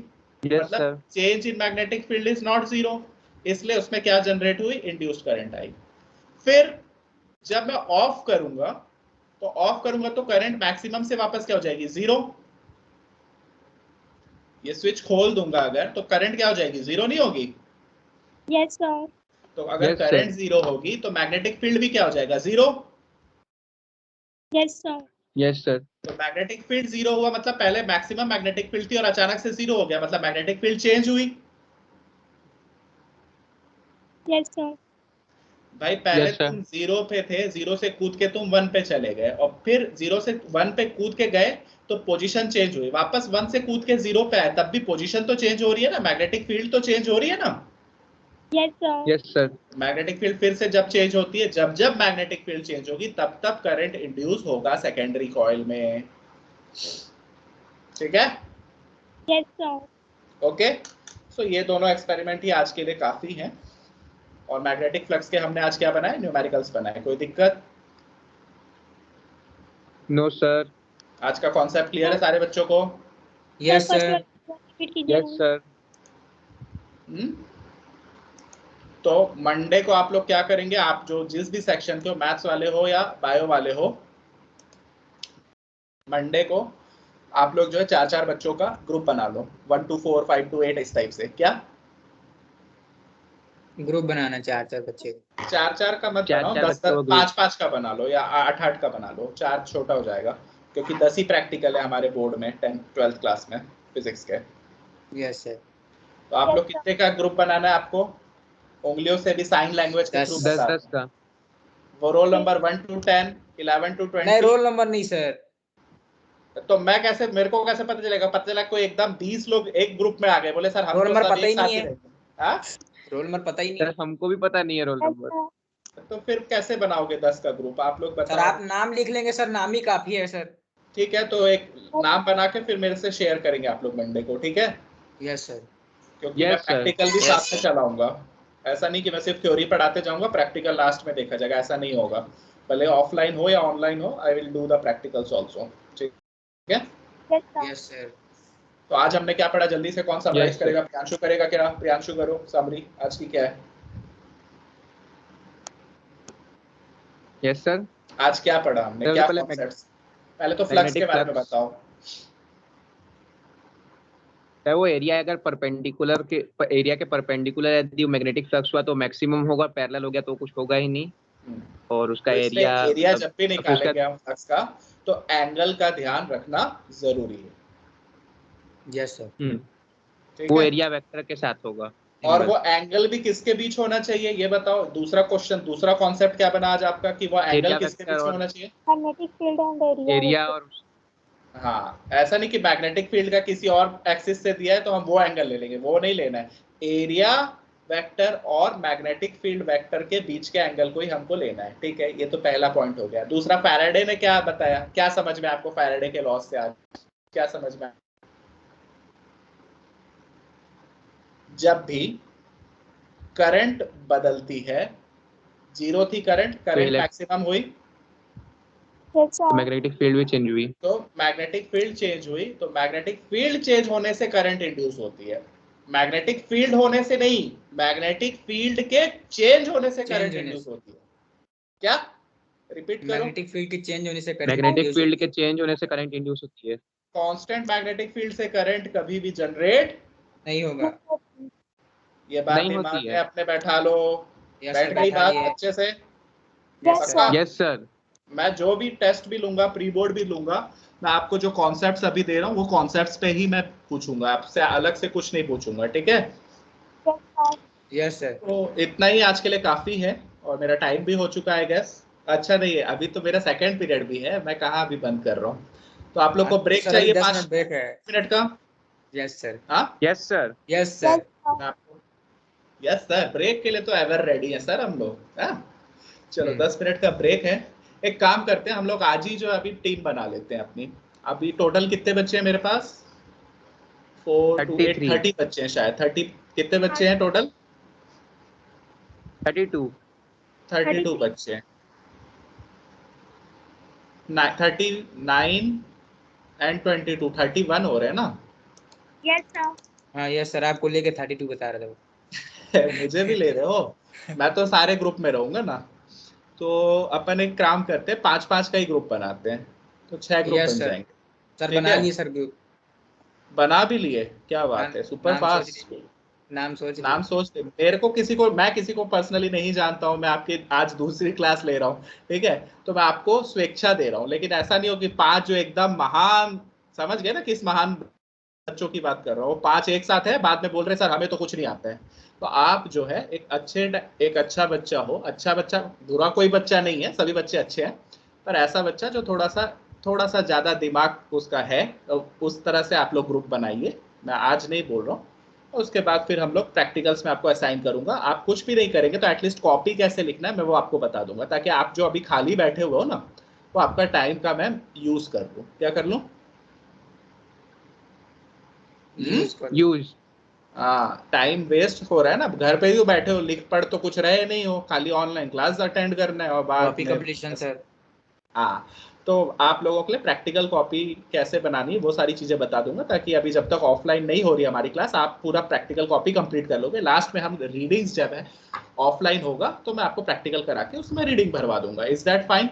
यस मतलब sir. Change in magnetic field is not 0, इसलिए उसमें क्या जनरेट हुई, इंड्यूस्ड करंट आई। फिर जब मैं ऑफ करूंगा तो करंट मैक्सिमम से वापस क्या हो जाएगी, 0। ये स्विच खोल दूंगा अगर तो करंट क्या हो जाएगी, 0 नहीं होगी। Yes, sir. तो अगर यस करंट सर। 0 होगी तो मैग्नेटिक फील्ड भी क्या हो जाएगा, 0। Yes, sir. Yes sir. तो मैग्नेटिक फील्ड 0 हुआ मतलब पहले मैक्सिमम मैग्नेटिक फील्ड थी और अचानक से 0 हो गया, मतलब मैग्नेटिक फील्ड चेंज हुई। Yes, sir. भाई पहले यस सर। तुम 0 पे थे, 0 से कूद के तुम 1 पे चले गए और फिर 0 से 1 पे कूद के गए तो पोजीशन चेंज हुई, वापस 1 से कूद के 0 पे आए तब भी पोजीशन तो चेंज हो रही है ना, मैग्नेटिक फील्ड तो चेंज हो रही है ना। Yes, sir. Yes sir. Magnetic field फिर से जब चेंज होती है, जब जब मैग्नेटिक फील्ड चेंज होगी तब तब करंट इंड्यूस होगा सेकेंडरी कॉइल में, ठीक है। Yes, sir. ओके, सो ये दोनों एक्सपेरिमेंट ही आज के लिए काफी हैं और मैग्नेटिक फ्लक्स के हमने आज क्या बनाए, न्यूमेरिकल्स बनाए। कोई दिक्कत? No sir. आज का कॉन्सेप्ट क्लियर है सारे बच्चों को? Yes Sir, sir. first repeat कीजिए यस सर। तो मंडे को आप लोग क्या करेंगे, आप जो जिस भी सेक्शन के हो, मैथ्स वाले हो या बायो वाले हो, मंडे को आप लोग जो है 4-4 बच्चों का ग्रुप बना लो, 1 to 4, 5 to 8 इस टाइप से। क्या ग्रुप बनाना 4-4 बच्चे। 4-4 का मत बनाओ, 4-4 10-10, बच्चों का ग्रुप। 5-5 का बना लो या 8-8 का बना लो, 4 छोटा हो जाएगा क्योंकि 10 ही प्रैक्टिकल है हमारे बोर्ड में 10th-12th क्लास में फिजिक्स के। Yes sir. तो आप लोग कितने का ग्रुप बनाना है आपको, उंगलियों से भी साइन लैंग्वेज के थ्रू 10 बता 10 का। वो रोल नंबर 1 to 10, 11 to 20। नहीं रोल नंबर नहीं सर। तो मैं कैसे, मेरे को कैसे पता चलेगा, पता चला कोई एकदम 20 लोग एक ग्रुप में आ गए, बोले सर हम रोल तो नंबर सब पता एक ही साथ नहीं ही है। रहेंगे। हाँ? रोल नंबर पता ही नहीं सर है। हमको भी पता नहीं है रोल Yes, नंबर। sir. तो फिर कैसे बनाओगे 10 का ग्रुप, आप लोग सर बताओ। आप नाम लिख लेंगे सर, नाम ही काफी है सर। ठीक है, तो एक नाम बना के फिर मेरे से शेयर करेंगे आप लोग मंडे को, ठीक है। Yes sir. क्योंकि Yes, मैं sir. प्रैक्टिकल भी Yes, साथ में sir. चलाऊंगा। ऐसा नहीं कि मैं सिर्फ थ्योरी पढ़ाते जाऊंगा, प्रैक्टिकल लास्ट में देखा जाएगा, ऐसा नहीं होगा। भले ऑफलाइन हो या ऑनलाइन हो, I will do the practicals also. ठीक है? Yes, sir. Yes sir. तो आज हमने क्या पढ़ा, जल्दी से कौन समराइज Yes, sir. करेगा? प्रियांशु करेगा क्या? प्रियांशु करो समरी, आज की क्या है? Yes, sir. आज क्या पढ़ा हमने, सबसे क्या पहले कॉन्सेप्ट्स? पहले तो फ्लक्स के magnetic बारे में flux. बताओ। है वो एरिया अगर परपेंडिकुलर के एरिया के परपेंडिकुलर यदि मैग्नेटिक फ्लक्स हुआ तो मैक्सिमम होगा, पैरेलल हो गया तो कुछ होगा ही नहीं। और उसका तो इसमें एरिया एरिया जब भी उसका निकालेंगे हम फ्लक्स का, तो एंगल का ध्यान रखना जरूरी है। Yes sir. ठीक वो है? एरिया वेक्टर के साथ होगा। और वो एंगल भी किसके बीच होना चाहिए, ये बताओ। दूसरा क्वेश्चन, दूसरा कॉन्सेप्ट क्या बना आज आपका, कि वो एंगल एरिया किसके वेक्टर बीच में और होना चाहिए? Magnetic field and area. Area vector. और हाँ, ऐसा नहीं कि मैग्नेटिक फील्ड का किसी और एक्सिस से दिया है तो हम वो एंगल ले लेंगे, वो नहीं लेना है। एरिया वेक्टर और मैग्नेटिक फील्ड वेक्टर के बीच के एंगल को ही हमको लेना है। ठीक है? ये तो पहला पॉइंट हो गया। दूसरा, फैराडे ने क्या बताया, क्या समझ में आपको फैराडे के लॉ से आज क्या समझ में आया? जब भी करंट बदलती है, जीरो थी करंट, करंट मैक्सिमम हुई, Yes, sir. मैग्नेटिक फील्ड भी चेंज हुई। तो मैग्नेटिक फील्ड चेंज हुई, तो मैग्नेटिक फील्ड चेंज होने से करंट इंड्यूस होती है। मैग्नेटिक फील्ड होने से नहीं, मैग्नेटिक फील्ड के चेंज होने से करंट इंड्यूस होती है। क्या? रिपीट करो। मैग्नेटिक फील्ड के चेंज होने से करंट मैग्नेटिक फील्ड के चेंज होने से करंट इंड्यूस होती है। कांस्टेंट मैग्नेटिक फील्ड से करंट कभी भी जनरेट नहीं होगा। ये बात नहीं दिमाग होती में है। अपने बैठा लो। यस बैठ सर, गई बैठा बात लिए। अच्छे से? Yes, यस पक्का? सर। Yes sir. मैं जो भी टेस्ट भी लूंगा, प्री बोर्ड भी लूंगा, मैं आपको जो कॉन्सेप्ट्स अभी दे रहा हूँ वो कॉन्सेप्ट्स पे ही मैं पूछूंगा, आपसे अलग से कुछ नहीं पूछूंगा। ठीक है? Yes, sir. Yes sir. तो इतना ही आज के लिए काफी है, और मेरा टाइम भी हो चुका है गैस। अच्छा नहीं है, अभी तो मेरा सेकंड पीरियड भी है, मैं कहाँ अभी बंद कर रहा हूँ। तो आप लोग को ब्रेक सर अभी चाहिए 10 5 मिनट ब्रेक है। मिनट का? Yes sir. हाँ, yes sir. Yes Yes, sir. sir. आपको यस सर, ब्रेक के लिए तो एवर रेडी है सर हम लोग। हाँ, चलो 10 मिनट का ब्रेक है। एक काम करते हैं हम लोग, आज ही जो अभी टीम बना लेते हैं अपनी। अभी टोटल कितने बच्चे हैं मेरे पास? 4 2 8 33 30 बच्चे हैं शायद। 30 कितने बच्चे हैं टोटल? 32 32 बच्चे हैं। 39 एंड 22 31 हो रहे हैं ना? Yes, sir. हाँ यस सर, आपको लेके 32 बता रहा था वो। मुझे भी ले रहे हो? मैं तो सारे ग्रुप में रहूंगा ना। तो अपन एक काम करते हैं, 5-5 का ही ग्रुप बनाते हैं, तो 6 ग्रुप यस बन सर। जाएंगे। सर ठीक बना है? लिए सर ग्रुप। बना भी लिए? क्या बात है, सुपर नाम सोच फास्ट। लिए। नाम सोच लिए। नाम सोचते, मेरे को मैं किसी को पर्सनली नहीं जानता हूँ, मैं आपकी आज दूसरी क्लास ले रहा हूँ। ठीक है? तो मैं आपको स्वेच्छा दे रहा हूँ, लेकिन ऐसा नहीं हो कि 5 जो एकदम महान, समझ गए ना किस महान बच्चों की बात कर रहा हूँ, 5 एक साथ है, बाद में बोल रहे सर हमें तो कुछ नहीं आता है। तो आप जो है एक अच्छा बच्चा हो। अच्छा बच्चा, बुरा कोई बच्चा नहीं है, सभी बच्चे अच्छे हैं, पर ऐसा बच्चा जो थोड़ा सा ज्यादा दिमाग उसका है, तो उस तरह से आप लोग ग्रुप बनाइए। मैं आज नहीं बोल रहा हूँ। उसके बाद फिर हम लोग प्रैक्टिकल्स में आपको असाइन करूंगा। आप कुछ भी नहीं करेंगे तो एटलीस्ट कॉपी कैसे लिखना है मैं वो आपको बता दूंगा, ताकि आप जो अभी खाली बैठे हुए हो ना, वो आपका टाइम का मैं यूज कर लूँ। क्या कर लूँ? यूज। हाँ, टाइम वेस्ट हो रहा है ना, घर पे ही बैठे हो, लिख पढ़ तो कुछ रहे नहीं हो, खाली ऑनलाइन क्लास अटेंड करना है और बाद कॉपी में। Completion sir. हाँ, तो आप लोगों के लिए प्रैक्टिकल कॉपी कैसे बनानी है वो सारी चीजें बता दूंगा, ताकि अभी जब तक ऑफलाइन नहीं हो रही हमारी क्लास, आप पूरा प्रैक्टिकल कॉपी कंप्लीट कर लोगे। लास्ट में हम रीडिंग्स जब है ऑफलाइन होगा तो मैं आपको प्रैक्टिकल करा के उसमें रीडिंग भरवा दूंगा। Is that fine?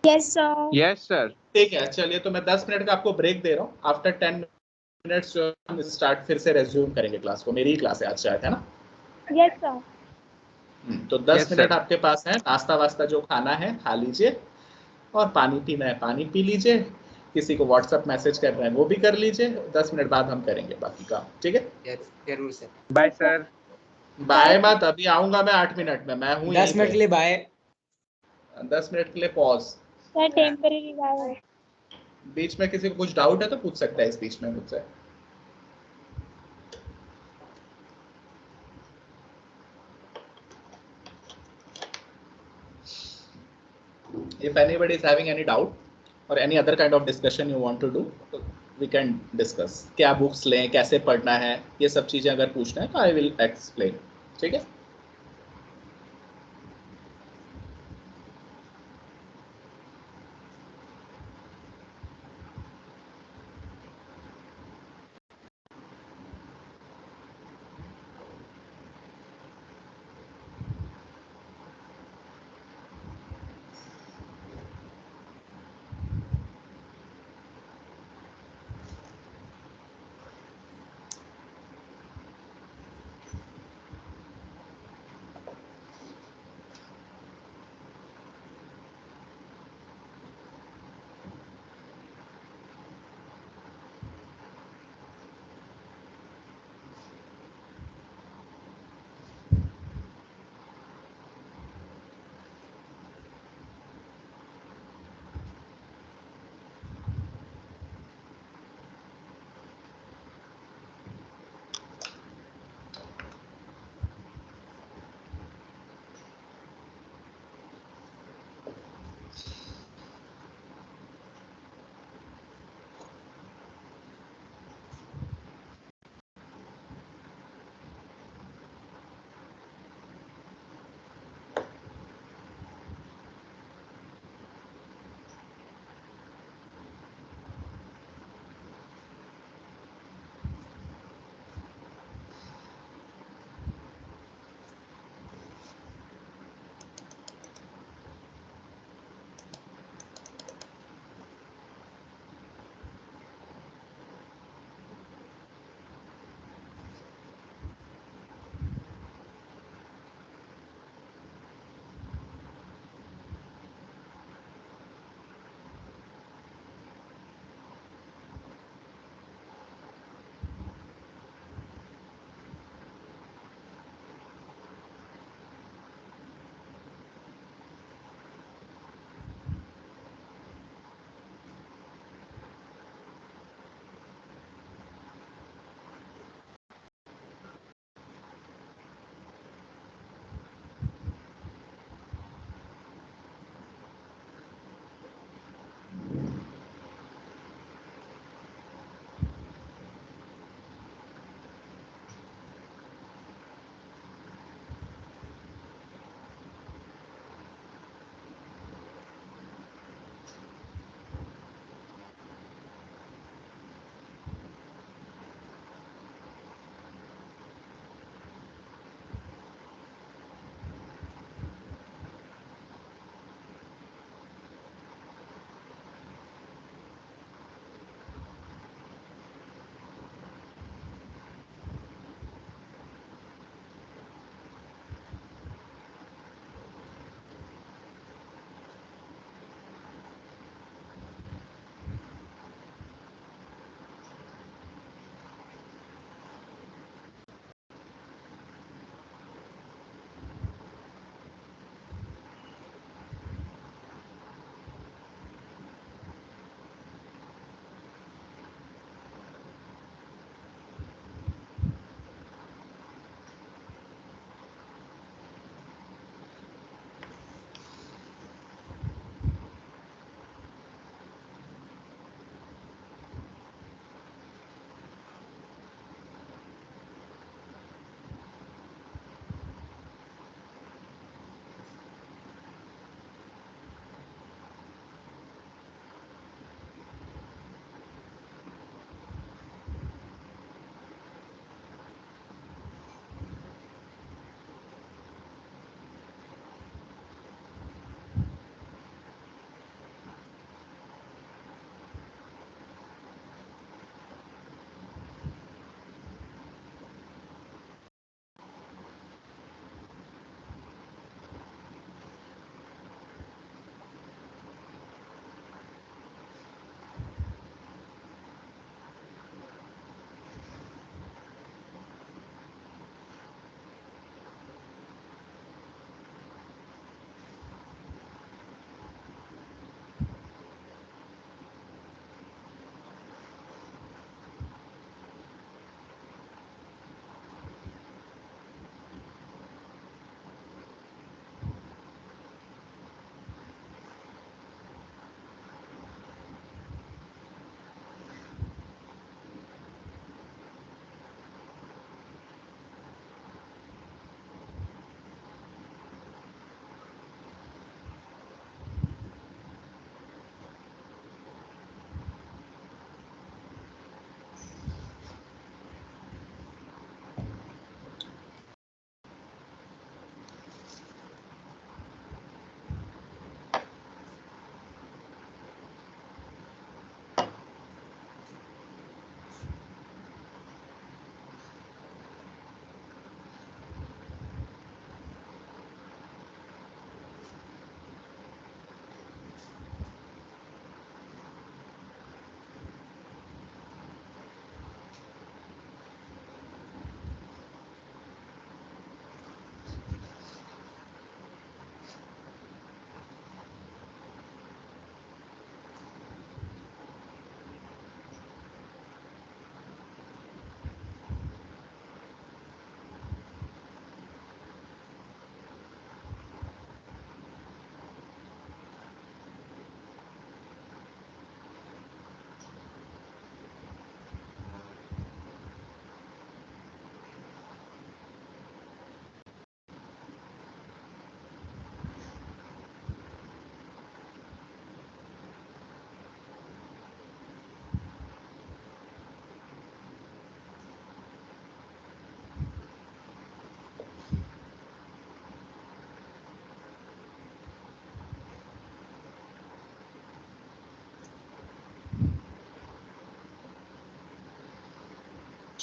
Yes, sir. Yes sir. ठीक है, चलिए तो मैं 10 मिनट का आपको ब्रेक दे रहा हूँ। आफ्टर 10 मिनट्स हम स्टार्ट फिर से रेज्यूम करेंगे क्लास को। मेरी ही क्लास है आज शायद, है ना? Yes, sir. तो 10 Yes, मिनट sir. आपके पास है, नाश्ता वास्ता जो खाना है खा लीजिए, और पानी पीना है पानी पी लीजिए, किसी को व्हाट्सएप मैसेज करना है वो भी कर लीजिए। 10 मिनट बाद हम करेंगे बाकी काम। ठीक है? यस जरूर सर। Bye sir. बाय मत, अभी आऊंगा मैं 8 मिनट में, मैं हूँ 10 यहीं मिनट के पे। लिए बाय। 10 मिनट के लिए पॉज। Sir, temporary wire. बीच में किसी को कुछ डाउट है तो पूछ सकता है इस बीच में मुझसे। If anybody is having any doubt or any other kind of discussion you want to do, we can discuss, क्या बुक्स लें, कैसे पढ़ना है, ये सब चीजें अगर पूछना है तो आई विल एक्सप्लेन। ठीक है।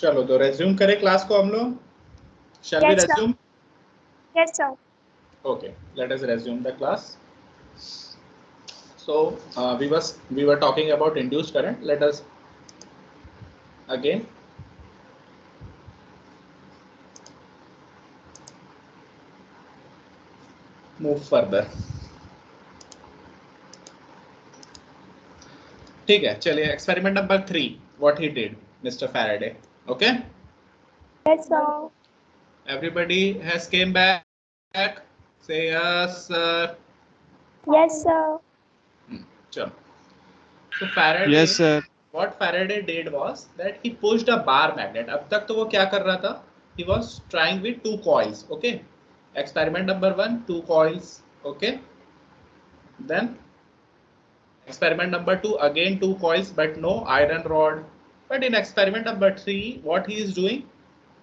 चलो तो रेज्यूम करें क्लास को हम लोग. Shall we Yes, sir. resume? Yes, sir. Okay, let us resume the class. So we were talking about induced current. Let us again move further. ठीक है, चलिए experiment number 3. What he did, Mr. Faraday. Okay. Yes, sir. Everybody has came back. Say yes, sir. Yes, sir. Chalo. So Faraday. Yes, sir. What Faraday did was that he pushed a bar magnet. अब तक तो वो क्या कर रहा था? He was trying with 2 coils. Okay. Experiment number 1, 2 coils. Okay. Then experiment number 2, again 2 coils, but no iron rod. But in experiment number 3, what he is doing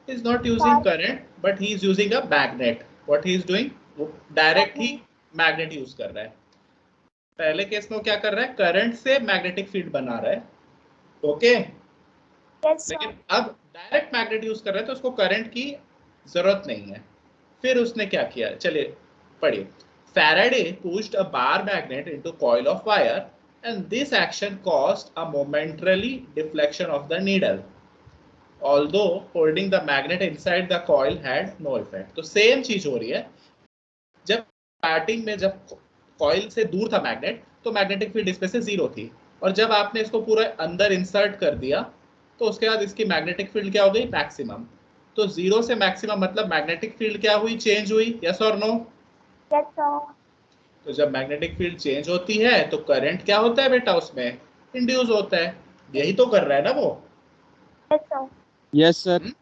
is not using current, but he is using a magnet. What he is doing? Direct he magnet use कर रहा है. पहले case में वो क्या कर रहा है? करंट से मैग्नेटिक फील्ड बना रहा है. ओके. लेकिन अब डायरेक्ट मैग्नेट यूज कर रहा है तो उसको करंट की जरूरत नहीं है. फिर उसने क्या किया? चलिए पढ़िए. Faraday pushed a bar magnet into coil of wire, and this action caused a momentary deflection of the needle, although holding the magnet inside the coil had no effect. तो सेम चीज हो रही है. जब स्टार्टिंग में जब coil से दूर था मैग्नेट तो मैग्नेटिक फील्ड इसमें से 0 थी, और जब आपने इसको पूरा अंदर इंसर्ट कर दिया तो उसके बाद इसकी मैग्नेटिक फील्ड क्या हो गई? मैक्सिमम. तो 0 से मैक्सिमम मतलब मैग्नेटिक फील्ड क्या हुई? चेंज हुई. यस और नो? Yes, sir. तो जब मैग्नेटिक फील्ड चेंज होती है तो करंट क्या होता है बेटा? उसमें इंड्यूस होता है. यही तो कर रहा है ना वो. Yes, sir. Yes, sir.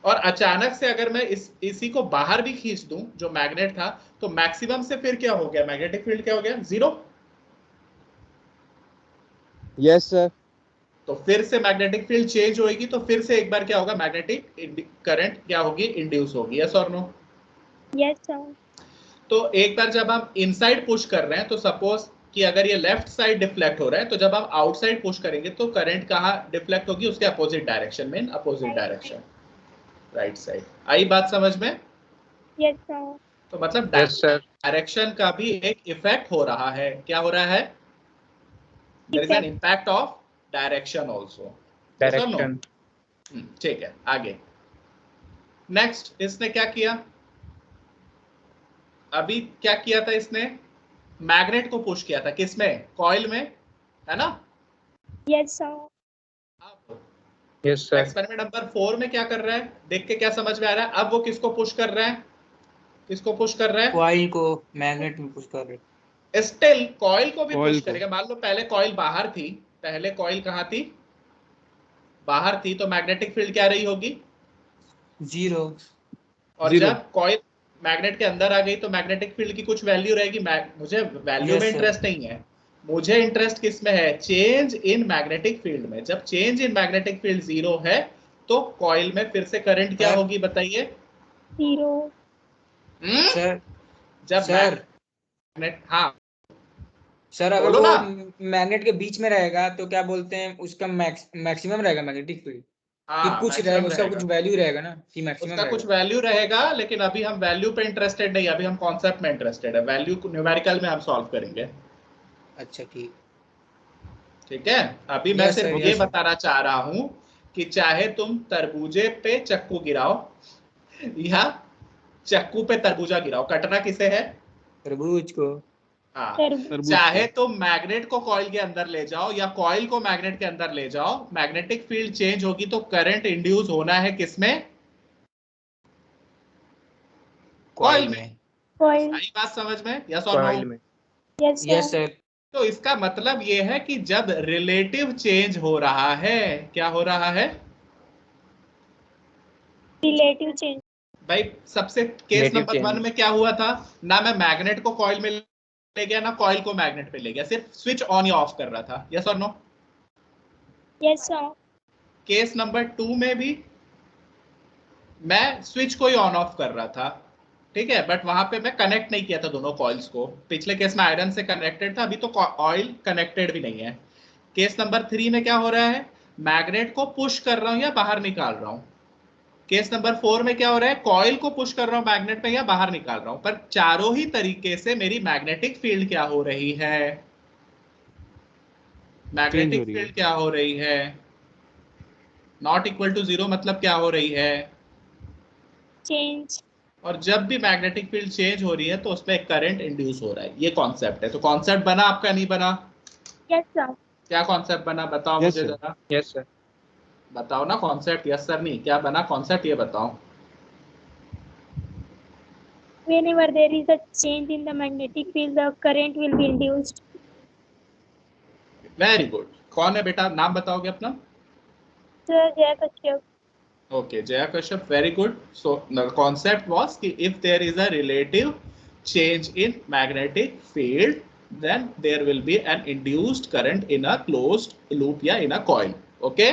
और अचानक से अगर मैं इसी को बाहर भी खींच दूं जो मैग्नेट था, तो मैक्सिमम से फिर क्या हो गया? मैग्नेटिक फील्ड क्या हो गया? 0. Yes, sir. तो फिर से मैग्नेटिक फील्ड चेंज होगी तो फिर से एक बार क्या होगा? मैग्नेटिक करंट क्या होगी? इंड्यूस होगी. यस और नो? Yes, sir. तो एक बार जब हम इनसाइड पुश कर रहे हैं तो सपोज कि अगर ये लेफ्ट साइड डिफ्लेक्ट हो रहा है, तो जब हम आउटसाइड पुश करेंगे तो करंट कहाँ डिफ्लेक्ट होगी? उसके अपोजिट डायरेक्शन में. In opposite direction, right side. आई बात समझ में? Yes, sir. तो मतलब Yes, sir. डायरेक्शन का भी एक इफेक्ट हो रहा है. क्या हो रहा है? There is an impact of direction also. Direction. ठीक है. आगे नेक्स्ट इसने क्या किया? अभी क्या किया था इसने? मैग्नेट को पुश किया था. किसमें? कॉइल में, है ना? Yes, sir. अब Yes, sir. एक्सपेरिमेंट नंबर 4 में क्या कर रहा है? देख के क्या समझ में आ रहा है? अब वो किसको पुश कर रहा है? किसको पुश कर रहा है? कॉइल को मैग्नेट में पुश कर रहे. स्टिल कॉइल को भी Coil पुश को. करेगा. मान लो पहले कॉइल बाहर थी. पहले कॉइल कहाँ थी? बाहर थी. तो मैग्नेटिक फील्ड क्या रही होगी? 0. और Zero. जब कॉइल मैग्नेट के अंदर आ गई तो मैग्नेटिक फील्ड की कुछ वैल्यू रहेगी. मुझे वैल्यू Yes, में sir. इंटरेस्ट नहीं है. मुझे इंटरेस्ट किस में है? चेंज इन मैग्नेटिक फील्ड में. जब चेंज इन मैग्नेटिक फील्ड 0 है तो कॉइल में फिर से करंट क्या Sir. होगी? बताइए. 0. सर जब सर मैग्नेट, हाँ सर अगर बोलो वो ना. मैग्नेट के बीच में रहेगा तो क्या बोलते हैं उसका मैक्सिमम रहेगा मैग्नेटिक फील्ड कि हाँ, कुछ maximum रहेगा उसका रहेगा. कुछ वैल्यू रहेगा ना कि मैक्सिमम उसका कुछ रहेगा. वैल्यू रहेगा, लेकिन अभी हम वैल्यू पे इंटरेस्टेड नहीं. अभी हम कॉन्सेप्ट में इंटरेस्टेड है. वैल्यू को न्यूमेरिकल में हम सॉल्व करेंगे. अच्छा ठीक. ठीक है. अभी मैं Yes, सिर्फ sir, ये yes, sir. बताना चाह रहा हूं कि चाहे तुम तरबूजे पे चक्कू गिराओ या चक्कू पे तरबूजा गिराओ, कटना किसे है? तरबूज को. हाँ. तरबूज चाहे को. तुम मैग्नेट को कॉइल के अंदर ले जाओ या कॉइल को मैग्नेट के अंदर ले जाओ, मैग्नेटिक फील्ड चेंज होगी तो करंट इंड्यूस होना है किसमें? कॉइल में. Coil. आई बात समझ में? यस और Coil नो? में. Yes, sir. Yes sir. तो इसका मतलब ये है कि जब रिलेटिव चेंज हो रहा है, क्या हो रहा है Relative change. भाई? सबसे केस Relative नंबर 1 change. में क्या हुआ था? ना मैं मैग्नेट को कॉइल में ले गया ना कॉइल को मैग्नेट पे ले गया, सिर्फ स्विच ऑन या ऑफ कर रहा था. यस और no? Yes, sir. Case number 2 में भी मैं स्विच को ही ऑन ऑफ कर रहा था. ठीक है. बट वहां पे मैं कनेक्ट नहीं किया था दोनों कॉइल्स को. पिछले केस में आयरन से कनेक्टेड था, अभी तो ऑयल कनेक्टेड भी नहीं है. केस नंबर 3 में क्या हो रहा है? मैग्नेट को पुश कर रहा हूं या बाहर निकाल रहा हूं। केस नंबर 4 में क्या हो रहा है, कॉइल को पुश कर रहा हूं मैग्नेट में या बाहर निकाल रहा हूं, पर चारों ही तरीके से मेरी मैग्नेटिक फील्ड क्या हो रही है, मैग्नेटिक फील्ड क्या हो रही है, नॉट इक्वल टू 0 मतलब क्या हो रही है, चेंज। और जब भी मैग्नेटिक फील्ड चेंज हो रही है तो उसमें एक करंट इंड्यूस हो रहा है। ये कॉन्सेप्ट है। तो कॉन्सेप्ट बना आपका, नहीं बना? Yes sir. क्या कॉन्सेप्ट बना बताओ मुझे जरा। Yes sir. बताओ ना कॉन्सेप्ट, यस सर नहीं, क्या बना कॉन्सेप्ट ये बताओ। Whenever there is a change in the magnetic field, the current will be induced. Very good. कौन है बेटा, नाम बताओगे अपना? Sir, Jaya Kashyap. Okay, Jaya Kashyap, very good. So the concept was कि if there is a relative change in magnetic field, then there will be an induced current in a closed loop या in a coil. Okay?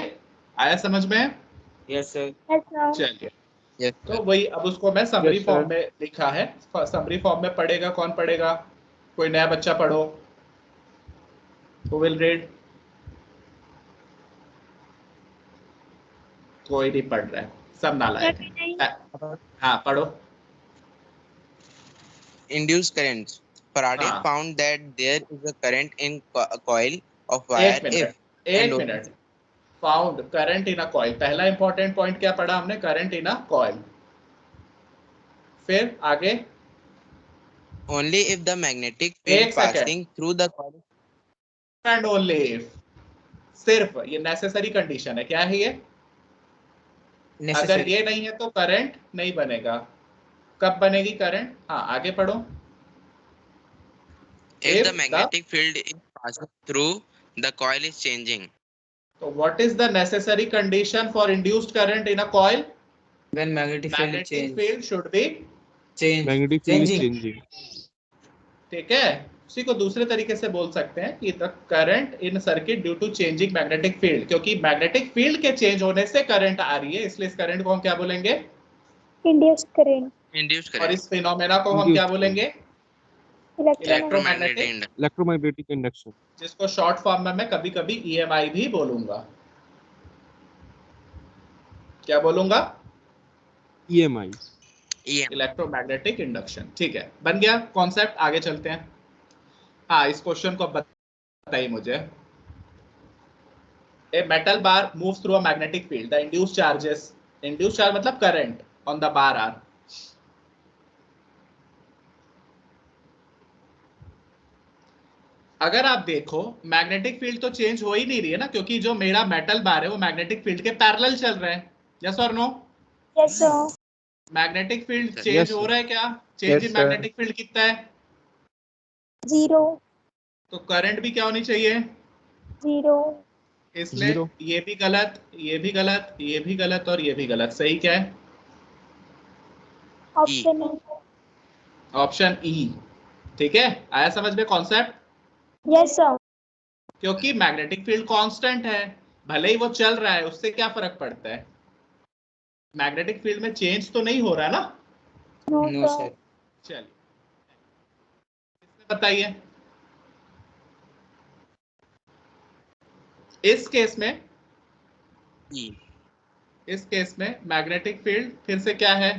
आया समझ में? Yes sir. Yes sir. चलिए, Yes, तो sir. वही अब उसको मैं समरी Yes, sir. फॉर्म में लिखा है। समरी फॉर्म में पढ़ेगा कौन पढ़ेगा? कोई नया बच्चा पढ़ो। Who will read? कोई नहीं पढ़ रहा है, सब नालायक है। हाँ पढ़ो। Induced currents. Faraday हाँ। found that there is a current in a coil of wire एक मिनट, if एक minute. Found current in a coil, पहला इंपॉर्टेंट पॉइंट क्या पढ़ा हमने, करंट इन अ कॉइल। फिर आगे, only if the magnetic field एक second, passing through the coil. And only if, सिर्फ ये नेसेसरी कंडीशन है। क्या है ये? अगर ये नहीं है तो करंट नहीं बनेगा। कब बनेगी करंट? हाँ आगे पढ़ो। If the magnetic field is passing through the coil is changing. So what is the necessary condition for induced current in a coil? When magnetic field Magnetic change. field should be Magnetic field is changing. ठीक है। उसी को दूसरे तरीके से बोल सकते हैं कि the current in circuit due to changing magnetic field, क्योंकि मैग्नेटिक फील्ड के चेंज होने से करंट आ रही है, इसलिए इस करंट को हम क्या बोलेंगे? Induced current. Induced और current. इस फिनोमेना को हम क्या बोलेंगे? Electromagnetic. Electromagnetic induction. जिसको शॉर्ट फॉर्म में मैं कभी कभी EMI भी बोलूंगा। क्या बोलूंगा? EMI. Electromagnetic induction. ठीक है, बन गया कॉन्सेप्ट। आगे चलते हैं। हाँ, इस क्वेश्चन को बताइए मुझे। A metal bar moves through a magnetic field, the induced charges, induced charge मतलब current on the bar are. अगर आप देखो मैग्नेटिक फील्ड तो चेंज हो ही नहीं रही है ना, क्योंकि जो मेरा मेटल बार है वो मैग्नेटिक फील्ड के पैरेलल चल रहे हैं। यस और no? Yes sir. Magnetic field change Yes, हो sir. रहा है क्या? Change in Yes, sir. Magnetic field कितना है? 0. तो करंट भी क्या होनी चाहिए? 0. इसलिए Zero. ये भी गलत, ये भी गलत, ये भी गलत और ये भी गलत। सही क्या है? Option E. Option E. ठीक है, आया समझ में कॉन्सेप्ट? Yes sir. क्योंकि मैग्नेटिक फील्ड कांस्टेंट है, भले ही वो चल रहा है, उससे क्या फर्क पड़ता है? मैग्नेटिक फील्ड में चेंज तो नहीं हो रहा ना। No no sir. सर। चलिए बताइए। इस केस में, E. इस केस में मैग्नेटिक फील्ड फिर से क्या है?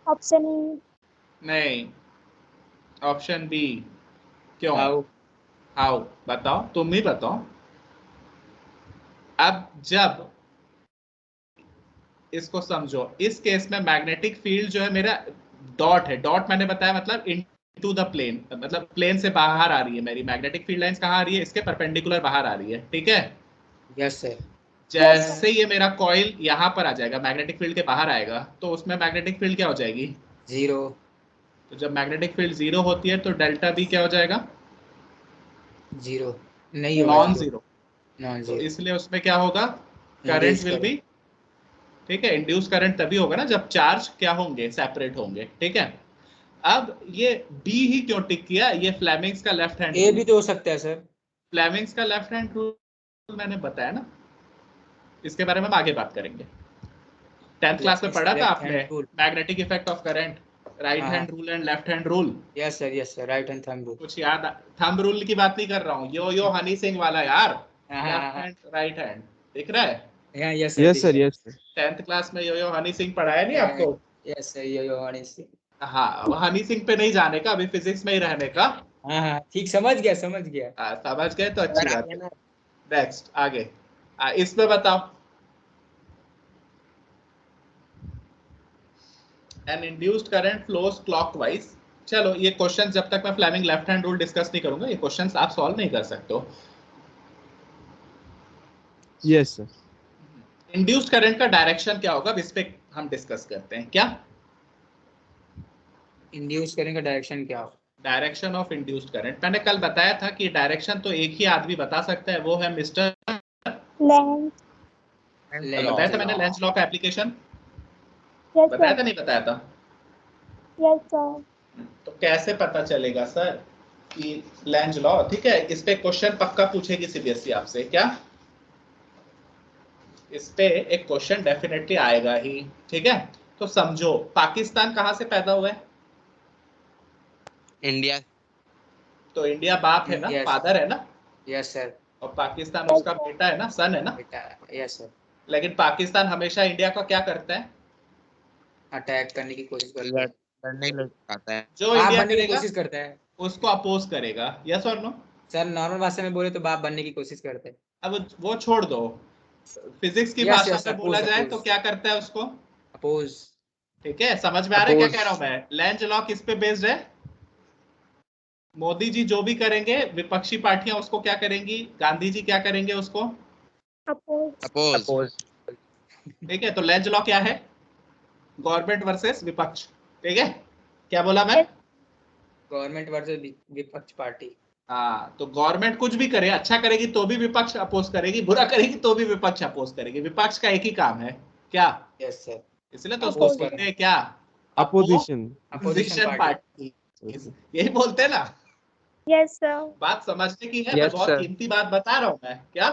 Option E. नहीं, ऑप्शन बी। क्यों? हाउ? हाउ बताओ, तुम ही बताओ। अब जब इसको समझो, इस केस में मैग्नेटिक फील्ड जो है मेरा डॉट है, डॉट मैंने बताया मतलब इनटू द प्लेन, मतलब प्लेन से बाहर आ रही है। मेरी मैग्नेटिक फील्ड लाइंस कहाँ आ रही है? इसके परपेंडिकुलर बाहर आ रही है। ठीक है, यस सर। जैसे ये मेरा कॉइल यहाँ पर आ जाएगा, मैग्नेटिक फील्ड के बाहर आएगा, तो उसमें मैग्नेटिक फील्ड क्या हो जाएगी? 0। तो जब मैग्नेटिक फील्ड 0 होती है तो डेल्टा बी क्या हो जाएगा? 0 नहीं होगा, नॉन जीरो। नॉन तो 0। इसलिए उसमें क्या होगा? करंट विल बी, ठीक है, इंड्यूस करंट तभी होगा ना जब चार्ज क्या होंगे? सेपरेट होंगे। ठीक है, अब ये बी ही क्यों टिक किया? ये फ्लेमिंग्स का लेफ्ट हैंड, ए भी तो हो सकता है सर। फ्लेमिंग्स का लेफ्ट हैंड रूल मैंने बताया ना, इसके बारे में हम आगे बात करेंगे। 10th क्लास में पढ़ा था आपने magnetic effect of current, right hand rule and left hand rule. Yes sir, right hand thumb rule. कुछ याद? थंब रूल की बात नहीं कर रहा हूँ, यो हनी सिंह वाला यार, लेफ्ट हैंड राइट हैंड। दिख रहा है? Yes yes sir, yes sir. 10th class में यो हनी सिंह पढ़ाया नहीं आपको? यस सर, यो हनी सिंह। हाँ, वो हनी सिंह पे नहीं जाने का, अभी फिजिक्स में ही रहने का। हाँ, ठीक, समझ गया। समझ गए तो अच्छी बात है। नेक्स्ट आगे, इसमें बताओ। An induced current flows clockwise. चलो ये क्वेश्चन जब तक मैं Fleming left hand rule discuss नहीं करूंगा, ये क्वेश्चन आप सॉल्व नहीं कर सकते हो। Yes sir. इंड्यूस्ड करंट का डायरेक्शन क्या होगा, इस पे हम डिस्कस करते हैं। क्या इंड्यूस करंट का डायरेक्शन क्या होगा? डायरेक्शन ऑफ इंड्यूस्ड करंट मैंने कल बताया था कि डायरेक्शन तो एक ही आदमी बता सकता है, वो है मिस्टर लेंस। बताया था मैंने, लेंज लॉ का एप्लीकेशन यस बताया सर। था नहीं बताया था? Yes sir. तो कैसे पता चलेगा सर कि लेंज लॉ? ठीक है, इस पे क्वेश्चन पक्का पूछेगी सीबीएसई आपसे। क्या इस पे एक क्वेश्चन डेफिनेटली आएगा ही। ठीक है, तो समझो पाकिस्तान कहां से पैदा हुआ है? इंडिया। तो इंडिया बाप है ना, Yes. फादर है ना, यस सर। और पाकिस्तान उसका बेटा है ना, सन है ना। बेटा। Yes sir. लेकिन पाकिस्तान हमेशा इंडिया का क्या करता है? अटैक करने की कोशिश करता है। लड़ने लग जाता है। जो बाप इंडिया बनने की करेगा कोशिश करता है उसको अपोज करेगा। यस और नो? सर। नॉर्मल भाषा में बोले तो बाप बनने की कोशिश करता है। अब वो छोड़ दो, फिजिक्स की Yes, भाषा yes, में बोला oppose, जाए oppose. तो क्या करता है उसको? अपोज। ठीक है, समझ में आ रहा है क्या Oppose. कह रहा हूं मैं? लेंज लॉ किस पे बेस्ड है? मोदी जी जो भी करेंगे विपक्षी पार्टियां उसको क्या करेंगी, गांधी जी क्या करेंगे उसको? अपोज। अपोज। Oppose. ठीक है, तो लेंज लॉ क्या है? गवर्नमेंट वर्सेस विपक्ष। ठीक है, क्या बोला मैं? गवर्नमेंट वर्सेस विपक्ष पार्टी। हाँ, तो गवर्नमेंट कुछ भी करे, अच्छा करेगी तो भी विपक्ष अपोज करेगी, बुरा करेगी तो भी विपक्ष अपोज करेगी। विपक्ष का एक ही काम है, क्या? Yes sir. इसलिए तो उसको अपोज बोलते करना। हैं क्या? अपोजिशन। Opposition party. यही बोलते हैं ना। Yes sir. बात समझने की है, मैं Yes, बहुत sir. कीमती बात बता रहा हूं मैं। क्या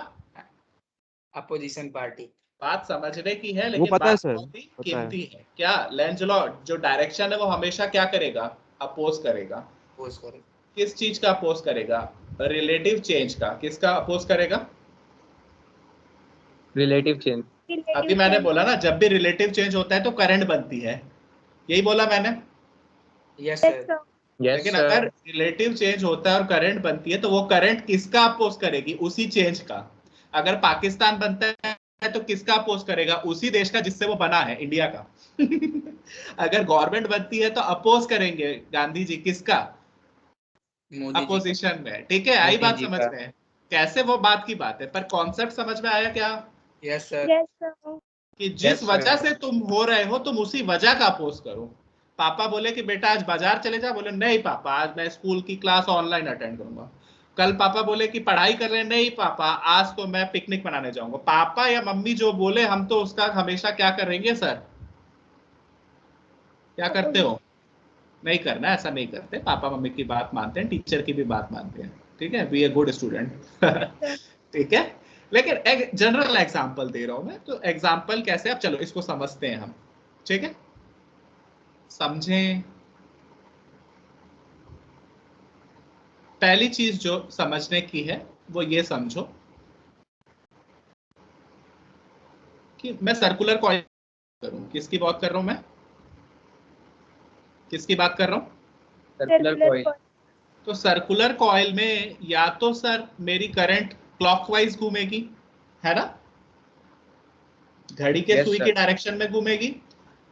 अपोजिशन पार्टी। बात समझने की है, वो लेकिन पता है बात सर, बहुत ही पता है। कीमती है। क्या लेंज लॉ जो डायरेक्शन है वो हमेशा क्या करेगा? अपोज करेगा। अपोज करें। किस चीज का अपोज करेगा? रिलेटिव चेंज का। किसका अपोज करेगा? Relative change. अभी मैंने बोला ना, जब भी रिलेटिव चेंज होता है तो करंट बनती है, यही बोला मैंने। Yes yes sir. Sir. Yes, लेकिन sir. अगर रिलेटिव चेंज होता है और करंट बनती है तो वो करंट किसका अपोज करेगी? उसी चेंज का। अगर पाकिस्तान बनता है तो किसका अपोज करेगा? उसी देश का जिससे वो बना है, इंडिया का। अगर गवर्नमेंट बनती है तो अपोज करेंगे गांधी जी किसका? मोदी जी। अपोजिशन में। ठीक है, आई मोदी बात जी समझ का। में? कैसे वो बात की बात है, पर कॉन्सेप्ट समझ में आया क्या? Yes sir. Yes sir. कि जिस Yes, sir. वजह से तुम हो रहे हो तुम उसी वजह का अपोज करो। पापा बोले कि बेटा आज बाजार चले जा, बोले नहीं पापा आज मैं स्कूल की क्लास ऑनलाइन अटेंड करूंगा। कल पापा बोले कि पढ़ाई कर रहे, नहीं पापा आज तो मैं पिकनिक मनाने जाऊंगा। पापा या मम्मी जो बोले हम तो उसका हमेशा क्या करेंगे सर? क्या करते हो? नहीं करना, ऐसा नहीं करते। पापा मम्मी की बात मानते हैं, टीचर की भी बात मानते हैं। ठीक है, बी ए गुड स्टूडेंट। ठीक है, लेकिन एक जनरल एग्जांपल दे रहा हूं मैं, तो एग्जांपल कैसे, अब चलो इसको समझते हैं हम। ठीक है, समझें। पहली चीज जो समझने की है वो ये समझो कि मैं सर्कुलर कॉइल करूं, किसकी बात कर रहा हूं मैं? किसकी बात कर रहा हूं? Circular coil. तो सर्कुलर कॉइल में या तो सर मेरी करंट क्लॉकवाइज घूमेगी, है ना, घड़ी के Yes, सुई sir. की डायरेक्शन में घूमेगी,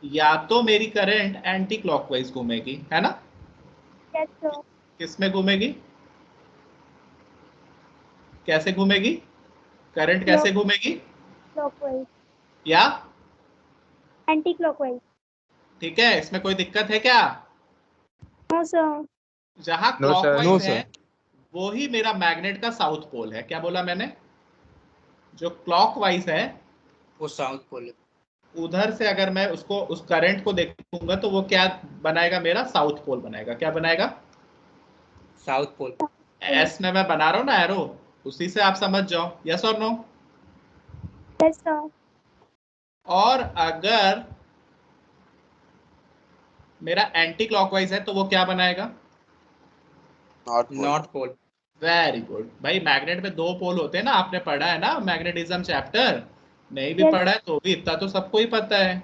या तो मेरी करंट एंटी क्लॉकवाइज घूमेगी, है ना। Yes sir. किस में घूमेगी? कैसे घूमेगी? करंट कैसे घूमेगी? क्लॉकवाइज। या एंटी क्लॉकवाइज। ठीक है, इसमें कोई दिक्कत है क्या? No sir. जहां No, sir. No, clockwise sir. है वो ही मेरा मैग्नेट का साउथ पोल है। क्या बोला मैंने? जो क्लॉकवाइज है वो साउथ पोल। उधर से अगर मैं उसको उस करंट को देखूंगा तो वो क्या बनाएगा? मेरा साउथ पोल बनाएगा। क्या बनाएगा? South pole. एस में मैं बना रहा हूं ना एरो, उसी से आप समझ जाओ। यस और नो? Yes sir. और अगर मेरा एंटी क्लॉकवाइज है तो वो क्या बनाएगा? North pole. North pole. Very good भाई। मैग्नेट में 2 पोल होते हैं ना, आपने पढ़ा है ना मैग्नेटिज्म चैप्टर, नहीं भी Yes. पढ़ा है तो भी इतना तो सबको ही पता है।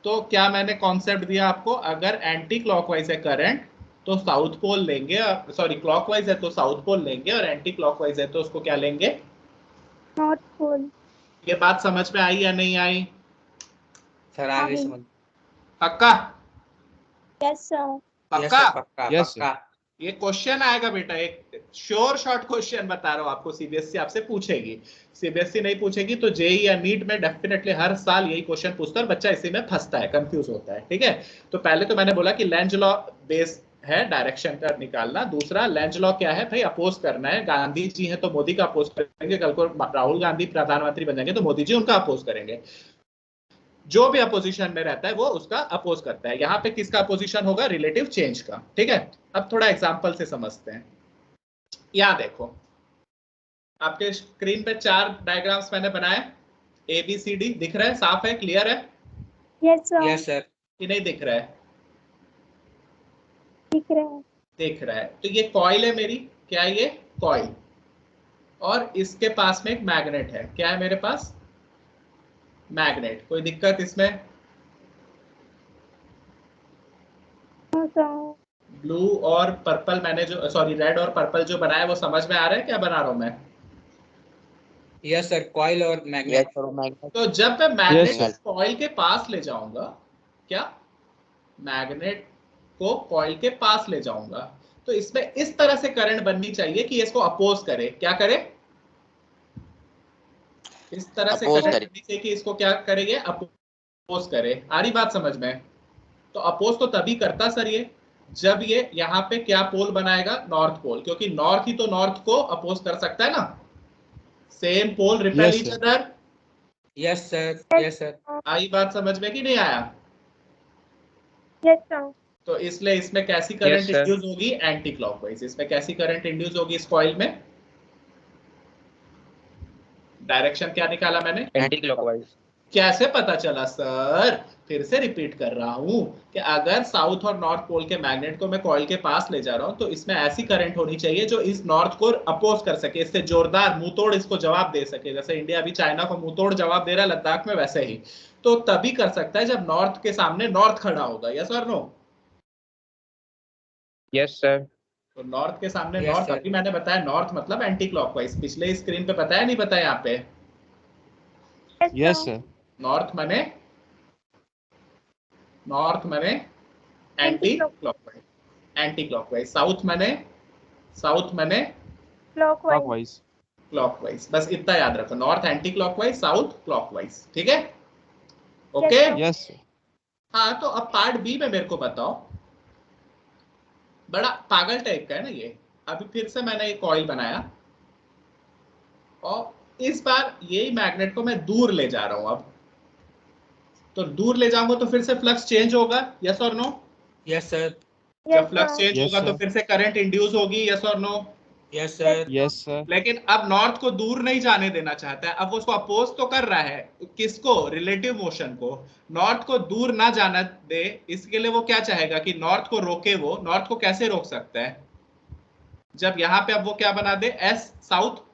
तो क्या मैंने कॉन्सेप्ट दिया आपको, अगर एंटी क्लॉकवाइज है करंट तो साउथ पोल लेंगे, सॉरी क्लॉकवाइज है तो साउथ पोल लेंगे, और एंटी क्लॉकवाइज है तो उसको क्या लेंगे, North Pole. ये बात समझ में आई या नहीं आई? सर आगे समझ। पक्का? Yes, sir. यस पक्का? सर, पक्का Yes, sir. पक्का। ये क्वेश्चन आएगा बेटा, एक श्योर शॉर्ट क्वेश्चन बता रहा हूं आपको, सीबीएसई आपसे पूछेगी। सीबीएसई नहीं पूछेगी तो जेई या नीट में डेफिनेटली हर साल यही क्वेश्चन पूछता है, और बच्चा इसी में फंसता है, कंफ्यूज होता है। ठीक है, तो पहले तो मैंने बोला कि लेंज लॉ बेस है डायरेक्शन का निकालना। दूसरा, लेंज लॉ क्या है भाई, अपोज करना है। गांधी जी हैं तो मोदी का अपोज करेंगे, कल को राहुल गांधी प्रधानमंत्री बन जाएंगे तो मोदी जी उनका अपोज करेंगे। जो भी अपोजिशन में रहता है वो उसका अपोज करता है। यहाँ पे किसका अपोजिशन होगा, रिलेटिव चेंज का। ठीक है, अब थोड़ा एग्जांपल से समझते हैं। यहाँ देखो, आपके स्क्रीन पे 4 डायग्राम्स मैंने बनाए, ABCD दिख रहा है, साफ है, क्लियर है Yes, sir. Yes sir. कि नहीं दिख रहा है? दिख रहा है. दिख रहा है। तो ये कॉइल है मेरी, क्या है ये कॉइल, और इसके पास में एक मैग्नेट है। क्या है मेरे पास, मैग्नेट। कोई दिक्कत इसमें? No, sir. ब्लू और पर्पल मैंने जो, सॉरी रेड और पर्पल जो बनाया वो समझ में आ रहा है क्या बना रहा हूं मैं? यस सर, कॉइल और मैग्नेट। तो जब मैं मैग्नेट Yes, sir. को कॉइल के पास ले जाऊंगा, क्या मैग्नेट को कॉइल के पास ले जाऊंगा, तो इसमें इस तरह से करंट बननी चाहिए कि इसको अपोज करे। क्या करे, इस तरह से Oppose करंट करे। बननी चाहिए कि इसको क्या करेंगे, अपोज करे। आ रही बात समझ में? तो अपोज तो तभी करता सर ये, जब ये यहाँ पे क्या पोल बनाएगा, नॉर्थ पोल, क्योंकि नॉर्थ ही तो नॉर्थ को अपोज कर सकता है ना। Same pole repel Yes, each sir. Other. Yes sir, yes sir. आई बात समझ में कि नहीं आया? Yes, sir. तो इसलिए इसमें कैसी करंट Yes, sir. इंड्यूस होगी, एंटी क्लॉकवाइज। इसमें कैसी करंट इंड्यूस होगी इस कॉइल में? डायरेक्शन क्या निकाला मैंने, एंटी क्लॉकवाइज। कैसे पता चला सर? फिर से रिपीट कर रहा हूं कि अगर साउथ और नॉर्थ पोल के मैग्नेट को मैं कॉइल के पास ले जा रहा हूं तो इसमें ऐसी करंट होनी चाहिए जो इस नॉर्थ को अपोज कर सके, इससे जोरदार मुंहतोड़ इसको जवाब दे सके। जैसे इंडिया अभी चाइना को मुंहतोड़ जवाब दे रहा है लद्दाख में, वैसे ही तो तभी कर सकता है जब नॉर्थ के सामने नॉर्थ खड़ा होगा। यस और नो? Yes sir. तो नॉर्थ के सामने Yes, नॉर्थ, sir. अभी मैंने बताया नॉर्थ मतलब एंटी क्लॉकवाइज। पिछले स्क्रीन पे बताया नहीं बताया? यहाँ पे Yes, sir. नॉर्थ मने anti clockwise, anti clockwise. South मने Clockwise. Clockwise. क्लॉकवाइज। बस इतना याद रखो, north anti clockwise, south clockwise. ठीक है, ओके? sir. Yes, sir. हाँ, तो अब पार्ट बी में मेरे को बताओ, बड़ा पागल टाइप का है ना ये। अभी फिर से मैंने एक कॉइल बनाया और इस बार यही मैग्नेट को मैं दूर ले जा रहा हूं। अब तो दूर ले जाऊंगा तो फिर से फ्लक्स चेंज होगा। यस और नो? यस सर, जब Yes, flux sir. Change Yes, होगा तो sir. फिर से करंट इंड्यूस होगी। यस और no? Yes sir. Yes, sir. लेकिन अब नॉर्थ को दूर नहीं जाने देना चाहता है। अब वो उसको अपोज तो कर रहा है, किसको, रिलेटिव मोशन को। नॉर्थ को दूर ना जाना दे, इसके लिए वो क्या चाहेगा कि नॉर्थ को रोके। वो नॉर्थ को कैसे रोक सकता है, जब यहाँ पे अब वो क्या बना दे, एस साउथ,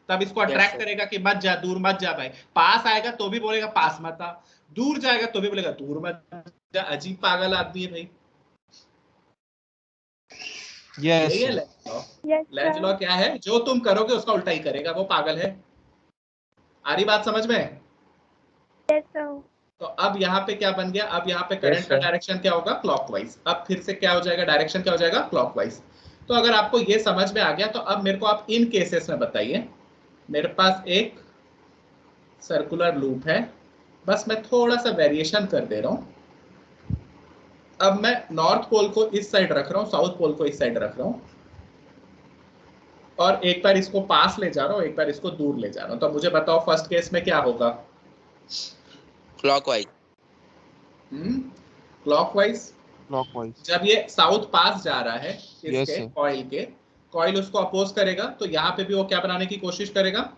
तब इसको अट्रैक्ट sir. करेगा कि मत जा, दूर मत जा भाई। पास आएगा तो भी बोलेगा पास मत आ, दूर जाएगा तो भी बोलेगा दूर मत जा। अजीब पागल आदमी है भाई। Yes, यही है sir. Lenz law. Yes, length sir. Law क्या है, जो तुम करोगे उसका उल्टा ही करेगा, वो पागल है। आ रही बात समझ में? Yes, sir. तो अब यहाँ पे क्या बन गया, अब यहाँ पे Yes, करंट का sir. डायरेक्शन क्या होगा, क्लॉकवाइज। अब फिर से क्या हो जाएगा, डायरेक्शन क्या हो जाएगा, क्लॉकवाइज। तो अगर आपको ये समझ में आ गया तो अब मेरे को आप इन केसेस में बताइए। मेरे पास एक सर्कुलर लूप है, बस मैं थोड़ा सा वेरिएशन कर दे रहा हूं। अब मैं नॉर्थ पोल को इस साइड रख रहा हूं, साउथ पोल को इस साइड रख रहा हूं, और एक बार इसको पास ले जा रहा हूं, एक बार इसको दूर ले जा रहा हूं। तो मुझे बताओ फर्स्ट केस में क्या होगा, क्लॉकवाइज। क्लॉकवाइज। Clockwise. जब ये साउथ पास जा रहा है Yes, इसके sir. कॉइल के, कॉइल उसको अपोज करेगा, तो यहाँ पे भी वो क्या बनाने की कोशिश करेगा,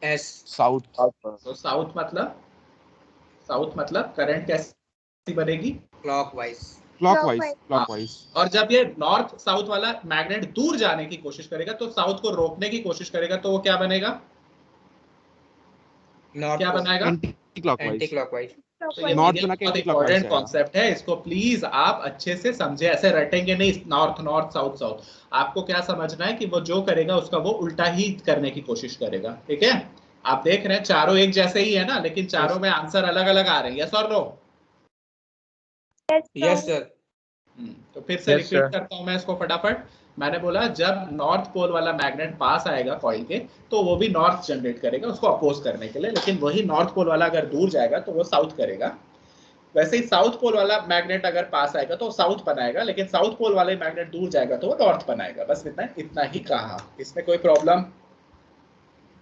एस। South. तो साउथ मतलब करंट कैसी बनेगी, क्लॉकवाइज। Clockwise. Clockwise. और जब ये नॉर्थ साउथ वाला मैग्नेट दूर जाने की कोशिश करेगा तो साउथ को रोकने की कोशिश करेगा तो वो क्या बनेगा? क्या बनाएगा? Anti-clockwise. Anti clockwise. तो ये North बहुत बना के anti-clockwise इंपॉर्टेंट जाएगा. कॉन्सेप्ट है, इसको प्लीज आप अच्छे से समझे, ऐसे रटेंगे नहीं नॉर्थ नॉर्थ साउथ साउथ। आपको क्या समझना है कि वो जो करेगा उसका वो उल्टा ही करने की कोशिश करेगा। ठीक है, आप देख रहे हैं चारों एक जैसे ही है ना, लेकिन चारों में आंसर अलग अलग आ रहे हैं। यस और नो? Yes sir. तो फिर से Yes, रिपीट sir. करता हूं मैं इसको फटाफट। मैंने बोला जब नॉर्थ पोल वाला मैग्नेट पास आएगा कॉइल के तो वो भी नॉर्थ जनरेट करेगा उसको अपोज करने के लिए, लेकिन वही नॉर्थ पोल वाला अगर दूर जाएगा तो वो साउथ करेगा। वैसे ही साउथ पोल वाला मैग्नेट अगर पास आएगा तो साउथ बनाएगा, लेकिन साउथ पोल वाले मैग्नेट दूर जाएगा तो वो नॉर्थ बनाएगा। बस इतना ही कहा। इसमें कोई problem?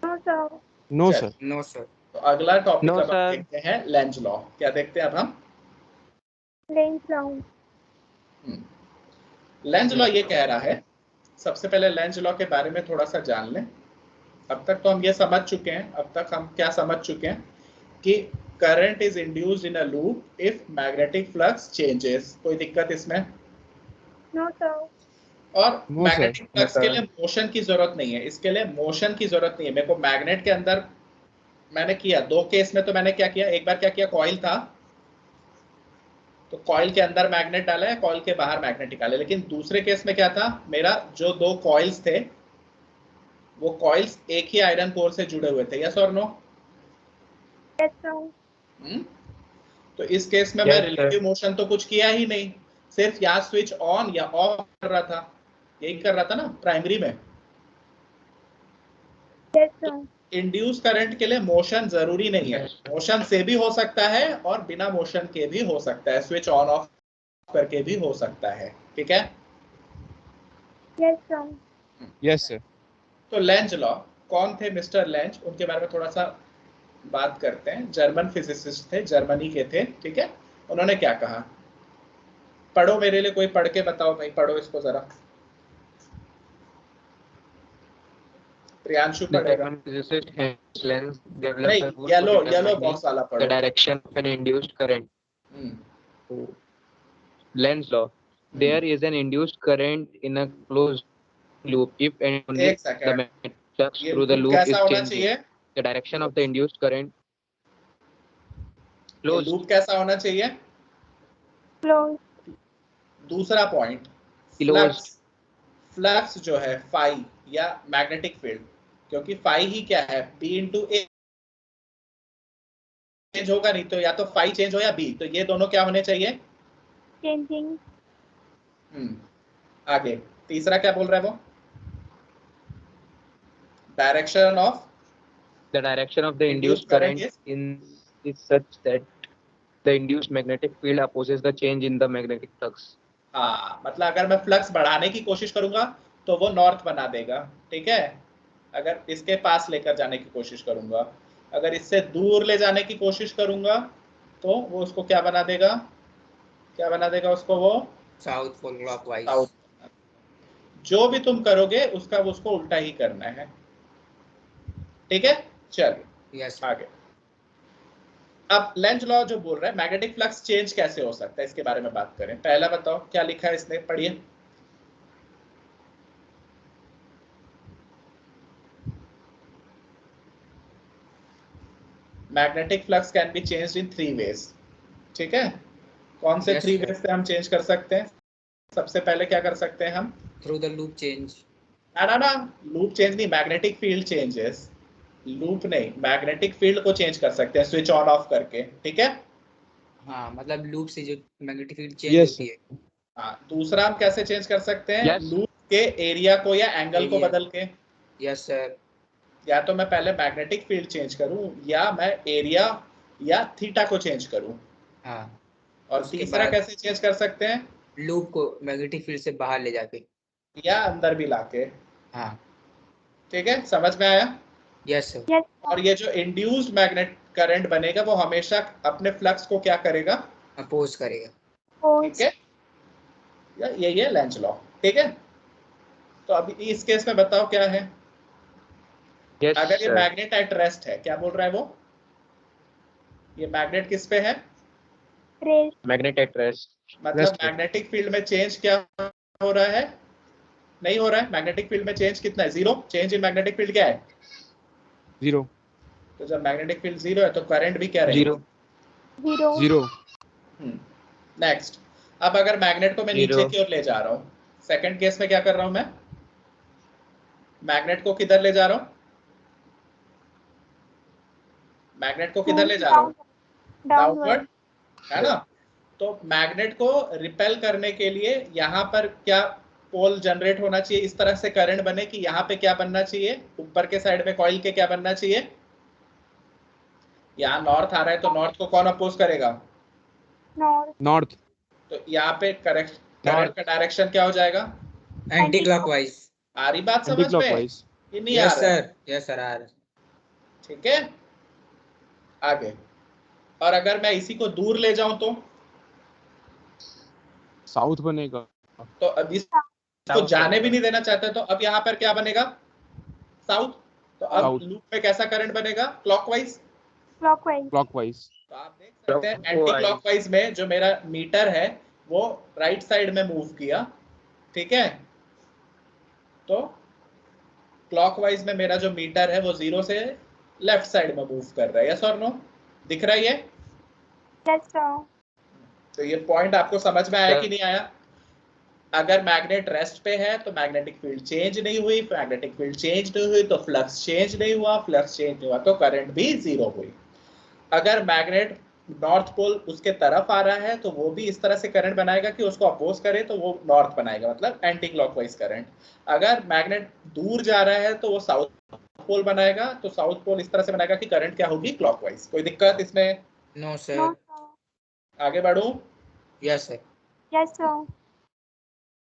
No, sir. No sir. तो अगला टॉपिक No, अब हम sir. देखते हैं लेंज लॉ। क्या देखते हैं अब हम? लेंज लॉ ये कह रहा है, सबसे पहले लेंज लॉ के बारे में थोड़ा सा जान लें। अब तक तो हम ये समझ चुके हैं, अब तक हम क्या समझ चुके हैं कि current is induced in a loop if magnetic flux changes. कोई दिक्कत इसमें? No sir. और No, मैग्नेटिक फ्लक्स No, के sir. लिए मोशन की जरूरत नहीं है, इसके लिए मोशन की जरूरत नहीं है। मेरे को मैग्नेट के अंदर मैंने किया दो केस में, तो मैंने क्या किया, एक बार क्या किया, कॉइल था तो कॉइल के अंदर मैग्नेट डाला है, कॉइल के बाहर मैग्नेट निकाले। लेकिन दूसरे केस में क्या था, मेरा जो दो कॉइल्स थे वो कॉइल्स एक ही आयरन कोर से जुड़े हुए थे। यस और नो? Yes sir. तो इस केस में मैं Yes, sir. रिलेटिव मोशन तो कुछ किया ही नहीं, सिर्फ यहाँ स्विच ऑन या ऑफ कर रहा था, यही कर रहा था ना प्राइमरी में। Yes sir. इंड्यूस करंट के लिए मोशन जरूरी नहीं है, मोशन से भी हो सकता है और बिना मोशन के भी हो सकता है, स्विच ऑन ऑफ करके भी हो सकता है। ठीक है? Yes sir. Yes, sir. तो लेंज लॉ कौन थे? मिस्टर लेंज, उनके बारे में थोड़ा सा बात करते हैं। जर्मन फिजिसिस्ट थे, जर्मनी के थे। ठीक है, उन्होंने क्या कहा, पढ़ो मेरे लिए, कोई पढ़ के बताओ भाई, पढ़ो इसको जरा। प्रियांशु The पढ़ेगा। German physicist Heinz Lenz developed नहीं, a rule for yellow determining box वाला the पढ़ो। direction of an induced current. Hmm, Lenz law. There is an induced current in a closed loop if and only एक the second, magnetic flux ये through the loop loop कैसा is होना changing. चाहिए? The direction of the induced current ये closed. Loop कैसा होना चाहिए? Close. दूसरा पॉइंट, Closed. फ्लक्स जो है फाई या मैग्नेटिक फील्ड, क्योंकि फाई ही क्या है, बी इंटू ए चेंज होगा नहीं तो, या तो फाई चेंज हो या बी, तो ये दोनों क्या होने चाहिए? चेंजिंग। आगे तीसरा क्या बोल रहा है वो? Direction of The direction of the Induced induced current current is such that the induced magnetic field opposes the change in the magnetic flux. हाँ, मतलब अगर मैं फ्लक्स बढ़ाने की कोशिश करूंगा तो वो नॉर्थ बना देगा। ठीक है, अगर इसके पास लेकर जाने की कोशिश करूंगा, अगर इससे दूर ले जाने की कोशिश करूंगा तो वो उसको क्या बना देगा, क्या बना देगा उसको वो? South pole clockwise. साउथ। जो भी तुम करोगे उसका उसको उल्टा ही करना है। ठीक है, चलिए यस। आगे। अब लेंज लॉ जो बोल रहा है मैग्नेटिक फ्लक्स चेंज कैसे हो सकता है, इसके बारे में बात करें। पहला बताओ क्या लिखा है इसने, पढ़िए। Magnetic flux can be changed in 3 ways. ठीक है, कौन से Yes, 3 sir. वेज से हम चेंज कर सकते हैं? सबसे पहले क्या कर सकते हैं हम? Through the loop change. ना लूप चेंज नहीं, मैग्नेटिक फील्ड चेंजेस। लूप नहीं, मैग्नेटिक फील्ड को चेंज कर सकते हैं स्विच ऑन ऑफ करके। ठीक है, हाँ, मतलब लूप से जो मैग्नेटिक फील्ड चेंज Yes, होती है। हाँ। दूसरा हम कैसे चेंज कर सकते हैं? Yes. लूप के एरिया को या एंगल को Area. बदल के। Yes sir. या तो मैं पहले मैग्नेटिक फील्ड चेंज करूं या मैं एरिया या थीटा को चेंज करूं। हाँ, और उसके तीसरा बाद- कैसे चेंज कर सकते हैं? लूप को मैग्नेटिक फील्ड से बाहर ले जाके। या अंदर भी लाके। हाँ। ठीक है, समझ में आया? Yes sir. यस और ये जो इंड्यूस्ड मैग्नेट करंट बनेगा वो हमेशा अपने फ्लक्स को क्या करेगा? अपोज करेगा। ठीक है, यही है लेंज लॉ। ठीक है, तो अभी इस केस में बताओ क्या है। Yes, अगर ये sir. मैग्नेट एट रेस्ट है, क्या बोल रहा है वो? ये मैग्नेट किस पे है? रेस्ट। Magnet at rest. मतलब Yes, sir. मैग्नेटिक फील्ड में चेंज क्या हो रहा है? नहीं हो रहा है। मैग्नेटिक फील्ड में चेंज कितना है? 0। चेंज इन मैग्नेटिक फील्ड क्या है? 0 तो जब मैग्नेटिक फील्ड 0 है तो करंट भी क्या रहेगी? 0 0 0 नेक्स्ट, अब अगर मैग्नेट को मैं नीचे 0 की ओर ले जा रहा हूँ, सेकंड केस में क्या कर रहा हूं मैं? मैग्नेट को किधर ले जा रहा हूं? मैग्नेट को किधर ले जा रहा हूं? डाउनवर्ड, है ना? तो मैग्नेट को रिपेल करने के लिए यहाँ पर क्या पोल जनरेट होना चाहिए, इस तरह से करंट बने कि यहाँ पे क्या बनना चाहिए? ऊपर के साइड में कॉइल के क्या बनना चाहिए? यहाँ नॉर्थ आ रहा है तो नॉर्थ को कौन अपोज करेगा? नॉर्थ तो यहाँ पे करंट नॉर्थ का डायरेक्शन क्या हो जाएगा? Anti clockwise. आ रही बात एंटी समझ में? क्लॉकवाइज ये नहीं आ यस रहा है? सर, यस सर, आ रहा है। ठीक है, आगे। और अगर मैं इसी को दूर ले जाऊं साउथ बनेगा तो अब इसको जाने भी नहीं देना चाहते, तो अब यहाँ पर क्या बनेगा? साउथ। तो अब साउथ लूप में कैसा करंट बनेगा? क्लॉकवाइज। क्लॉकवाइज तो आप देख सकते हैं एंटी क्लॉकवाइज में जो मेरा मीटर है वो राइट साइड में मूव किया, ठीक है? तो क्लॉकवाइज में मेरा जो मीटर है वो 0 से लेफ्ट साइड में मूव कर रहा है। यस और नो? दिख रहा है ये? तो ये पॉइंट आपको समझ में आया कि नहीं आया? अगर मैग्नेट रेस्ट पे है तो मैग्नेटिक फील्ड चेंज नहीं हुई, मैग्नेटिक फील्ड चेंज नहीं हुई तो फ्लक्स चेंज नहीं हुआ, फ्लक्स चेंज नहीं हुआ तो करंट भी 0 हुई। अगर मैग्नेट नॉर्थ पोल उसके तरफ आ रहा है तो वो भी इस तरह से करंट बनाएगा कि उसको अपोज करे तो वो नॉर्थ बनाएगा, मतलब एंटी क्लॉकवाइज करंट। अगर मैग्नेट दूर जा रहा है तो वो साउथ पोल बनाएगा, तो साउथ पोल इस तरह से बनाएगा कि करंट क्या होगी? क्लॉकवाइज। कोई दिक्कत इसमें? No sir. आगे बढ़ू? Yes sir.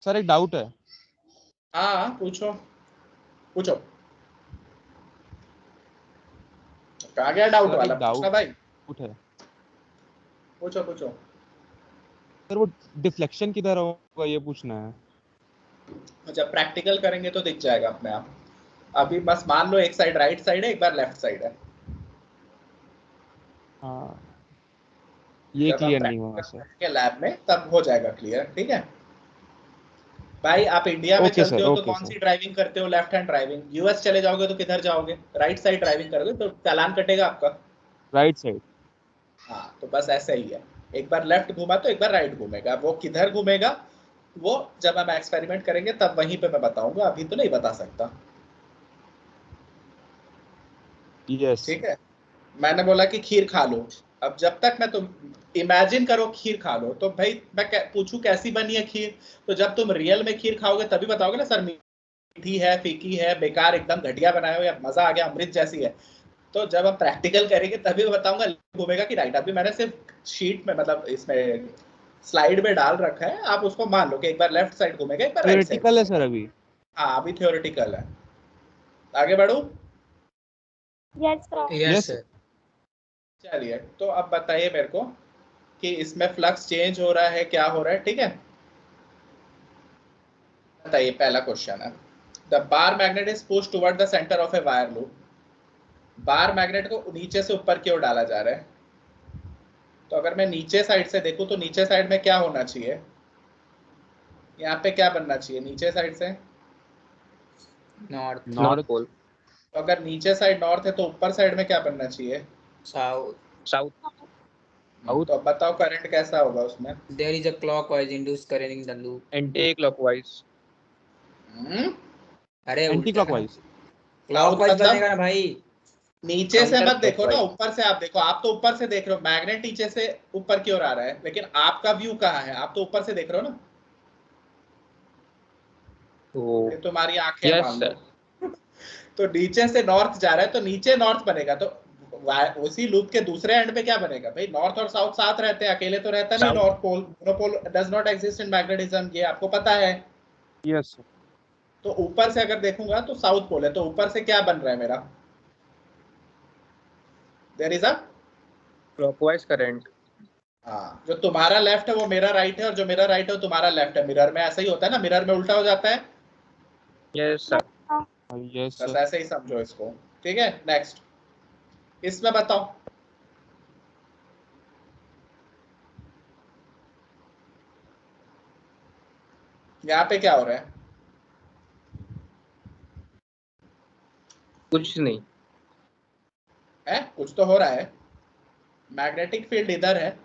सर एक डाउट है हाँ पूछो पूछो, कहाँ गया डाउट सर वाला? एक पूछना भाई, डाउट है पूछो पूछो। सर वो डिफ्लेक्शन किधर होगा ये पूछना है जब प्रैक्टिकल करेंगे तो दिख जाएगा अपने आप। अभी बस मान लो एक साइड राइट साइड है, एक बार लेफ्ट साइड है। हाँ ये जब हम क्लियर नहीं हुआ प्रैक्टिकल सर करेंगे लैब में तब हो जाएगा क्लियर, ठीक है भाई? आप इंडिया में ओके चलते सर हो तो ओके कौन सी सर ड्राइविंग करते हो? Left hand driving. यूएस चले जाओगे तो किधर जाओगे? राइट साइड ड्राइविंग करोगे तो चालान कटेगा आपका। राइट साइड हाँ तो बस ऐसा ही है, एक बार लेफ्ट घूमा तो एक बार राइट घूमेगा। वो किधर घूमेगा वो जब हम एक्सपेरिमेंट करेंगे तब वहीं पे मैं बताऊंगा, अभी तो नहीं बता सकता। यस ठीक है, मैंने बोला कि खीर खा लो। अब जब तक मैं तुम इमेजिन करो खीर खा लो तो भाई मैं पूछूं कैसी बनी है खीर, तो जब तुम रियल में खीर खाओगे तभी बताओगे ना सर मीठी है, फीकी है, बेकार, एकदम घटिया बनाए हो, या मजा आ गया, अमृत जैसी है। तो जब हम प्रैक्टिकल करेंगे तभी मैं बताऊंगा घूमेगा कि राइट। अभी मैंने सिर्फ शीट में, मतलब इसमें स्लाइड में डाल रखा है, आप उसको मान लो कि एक बार लेफ्ट साइड घूमेगा एक बार राइट साइड थ्योरेटिकल है घूमेगा। सर अभी हाँ अभी थ्योरेटिकल है। आगे बढ़ू? Yes yes sir. चलिए तो अब बताइए मेरे को कि इसमें फ्लक्स चेंज हो रहा है, क्या हो रहा है, ठीक है? बताइए, पहला क्वेश्चन है, the bar magnet is pushed toward the centre of a wire loop. Bar magnet को नीचे से ऊपर की ओर डाला जा रहा है। तो अगर मैं नीचे साइड से देखूं तो नीचे साइड में क्या होना चाहिए? यहाँ पे क्या बनना चाहिए नीचे साइड से? नॉर्थ नॉर्थ पोल तो अगर नीचे साइड नॉर्थ है तो ऊपर साइड में क्या बनना चाहिए? साउथ। साउथ तो अब बताओ करंट कैसा होगा उसमें? There is a clockwise induced current in the loop. Anticlockwise अरे एंटी उल्टा क्लॉकवाइज क्लॉकवाइज मतलब बनेगा ना भाई। नीचे से काउंटर मत देखो ना, क्लॉकवाइज ऊपर से आप देखो। आप तो ऊपर से देख रहे हो, मैग्नेट नीचे से ऊपर की ओर आ रहा है, लेकिन आपका व्यू कहाँ है? आप तो ऊपर से देख रहे हो ना। ये तो तुम्हारी आंखें यस मान लो। सर तो नीचे से नॉर्थ जा रहा है तो नीचे नॉर्थ बनेगा, तो उसी लूप के दूसरे एंड पे क्या बनेगा भाई? नॉर्थ और साउथ साथ रहते हैं, अकेले तो रहता नहीं south north pole. Monopole does not exist in magnetism, ये आपको पता है। यस तो ऊपर से अगर देखूंगा तो साउथ पोल है, तो ऊपर से क्या बन रहा है मेरा? There is a, clockwise current हाँ, जो तुम्हारा लेफ्ट है वो मेरा राइट है, और जो मेरा राइट है वो तुम्हारा लेफ्ट है। मिरर में ऐसा ही होता है ना, मिरर में उल्टा हो जाता है। यस सर यस बस सर ऐसे ही समझो इसको, ठीक है? नेक्स्ट, इसमें बताओ यहाँ पे क्या हो रहा है? कुछ नहीं। कुछ तो हो रहा है। मैग्नेटिक फील्ड इधर है,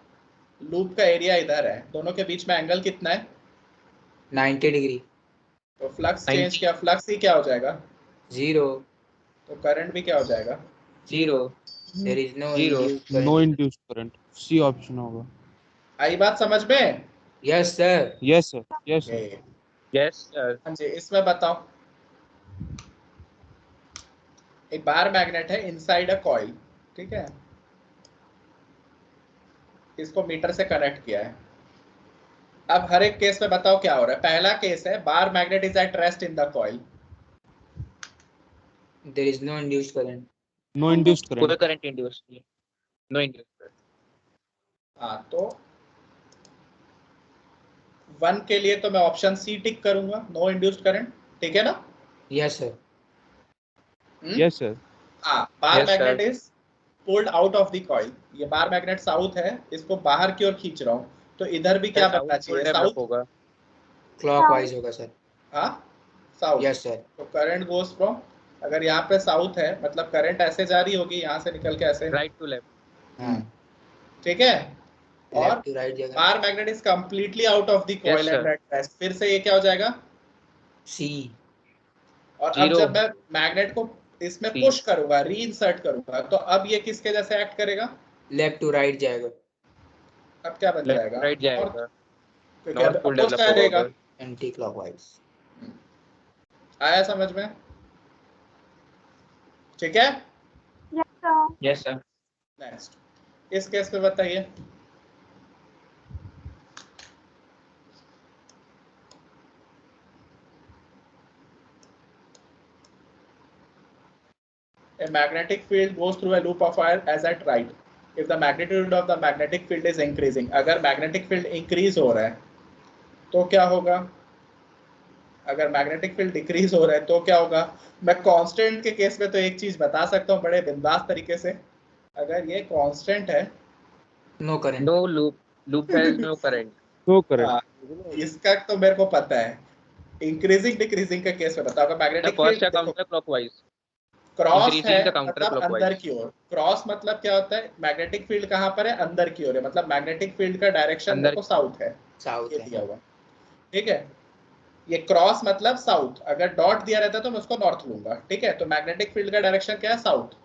लूप का एरिया इधर है, दोनों के बीच में एंगल कितना है? 90 डिग्री। तो फ्लक्स 90 चेंज क्या, फ्लक्स ही क्या हो जाएगा? 0। तो करंट भी क्या हो जाएगा? 0। There is no Zero. Induced no current. Induced current, C option होगा। आई बात समझ में? Yes sir. Yes sir, yes sir. Yeah, yes sir. हाँ जी, इसमें बताओ। एक बार मैग्नेट है इनसाइड अ कॉइल, ठीक है, इसको मीटर से कनेक्ट किया है। अब हर एक केस में बताओ क्या हो रहा है। पहला केस है bar magnet is at rest in the coil, there is no induced current. No induced कोई करंट। करंट इंड्यूस नहीं, नो इंड्यूस। हाँ तो 1 के लिए तो मैं ऑप्शन सी टिक करूंगा, नो इंड्यूस्ड करंट, ठीक है ना? Yes sir. Yes sir. हाँ, बार Yes, magnet sir. Is pulled out of the coil. ये बार मैग्नेट साउथ है, इसको बाहर की ओर खींच रहा हूँ, तो इधर भी क्या बनना चाहिए? साउथ होगा। क्लॉकवाइज होगा सर। हाँ, साउथ। Yes sir. तो करंट गोज फ्रॉम, अगर यहाँ पे साउथ है मतलब करंट ऐसे जारी होगी, यहाँ से निकल के ऐसे, राइट टू लेफ्ट। हाँ, ठीक है। और लेफ्ट टू राइट जगह। बार magnet is completely out of the coil Yes, and sir. At rest, फिर से ये क्या हो जाएगा? सी। और अब Zero. जब मैं मैग्नेट को इसमें C. पुश करूंगा, री इंसर्ट करूंगा, तो अब ये किसके जैसे एक्ट करेगा? लेफ्ट टू राइट जाएगा। अब क्या बन लेफ्ट जाएगा? राइट जाएगा। क्योंकि नॉर्थ अब पोल अपोज डेवलप क्या होगा रहेगा? उधर। Anti clockwise. आया समझ में? ठीक है। Yes, sir. Yes, sir. Next, इस केस में बताइए। A magnetic field goes through a loop of wire as at right. If the magnitude of the magnetic field is increasing, अगर magnetic field increase हो रहा है तो क्या होगा? अगर मैग्नेटिक फील्ड डिक्रीज हो रहा है तो क्या होगा? मैं कांस्टेंट के केस में तो एक चीज बता सकता हूँ बड़े बिंदास तरीके से, अगर ये कांस्टेंट है, no current. No loop. Loop has no current. No current. हाँ, इसका तो मेरे को पता है। इंक्रीजिंग डिक्रीजिंग का केस में बताओ, अगर The magnetic first field are देखो counterclockwise. क्रॉस है Increasing the मतलब अंदर counterclockwise. की ओर, क्रॉस मतलब क्या होता है? मैग्नेटिक फील्ड कहाँ पर है? अंदर की ओर है, मतलब मैग्नेटिक फील्ड का डायरेक्शन मेरे अंदर को साउथ है, साउथ ये है। दिया हुआ, ठीक है। ये क्रॉस मतलब साउथ, अगर डॉट दिया रहता तो मैं उसको नॉर्थ लूंगा, ठीक है। तो मैग्नेटिक फील्ड का डायरेक्शन क्या है? साउथ।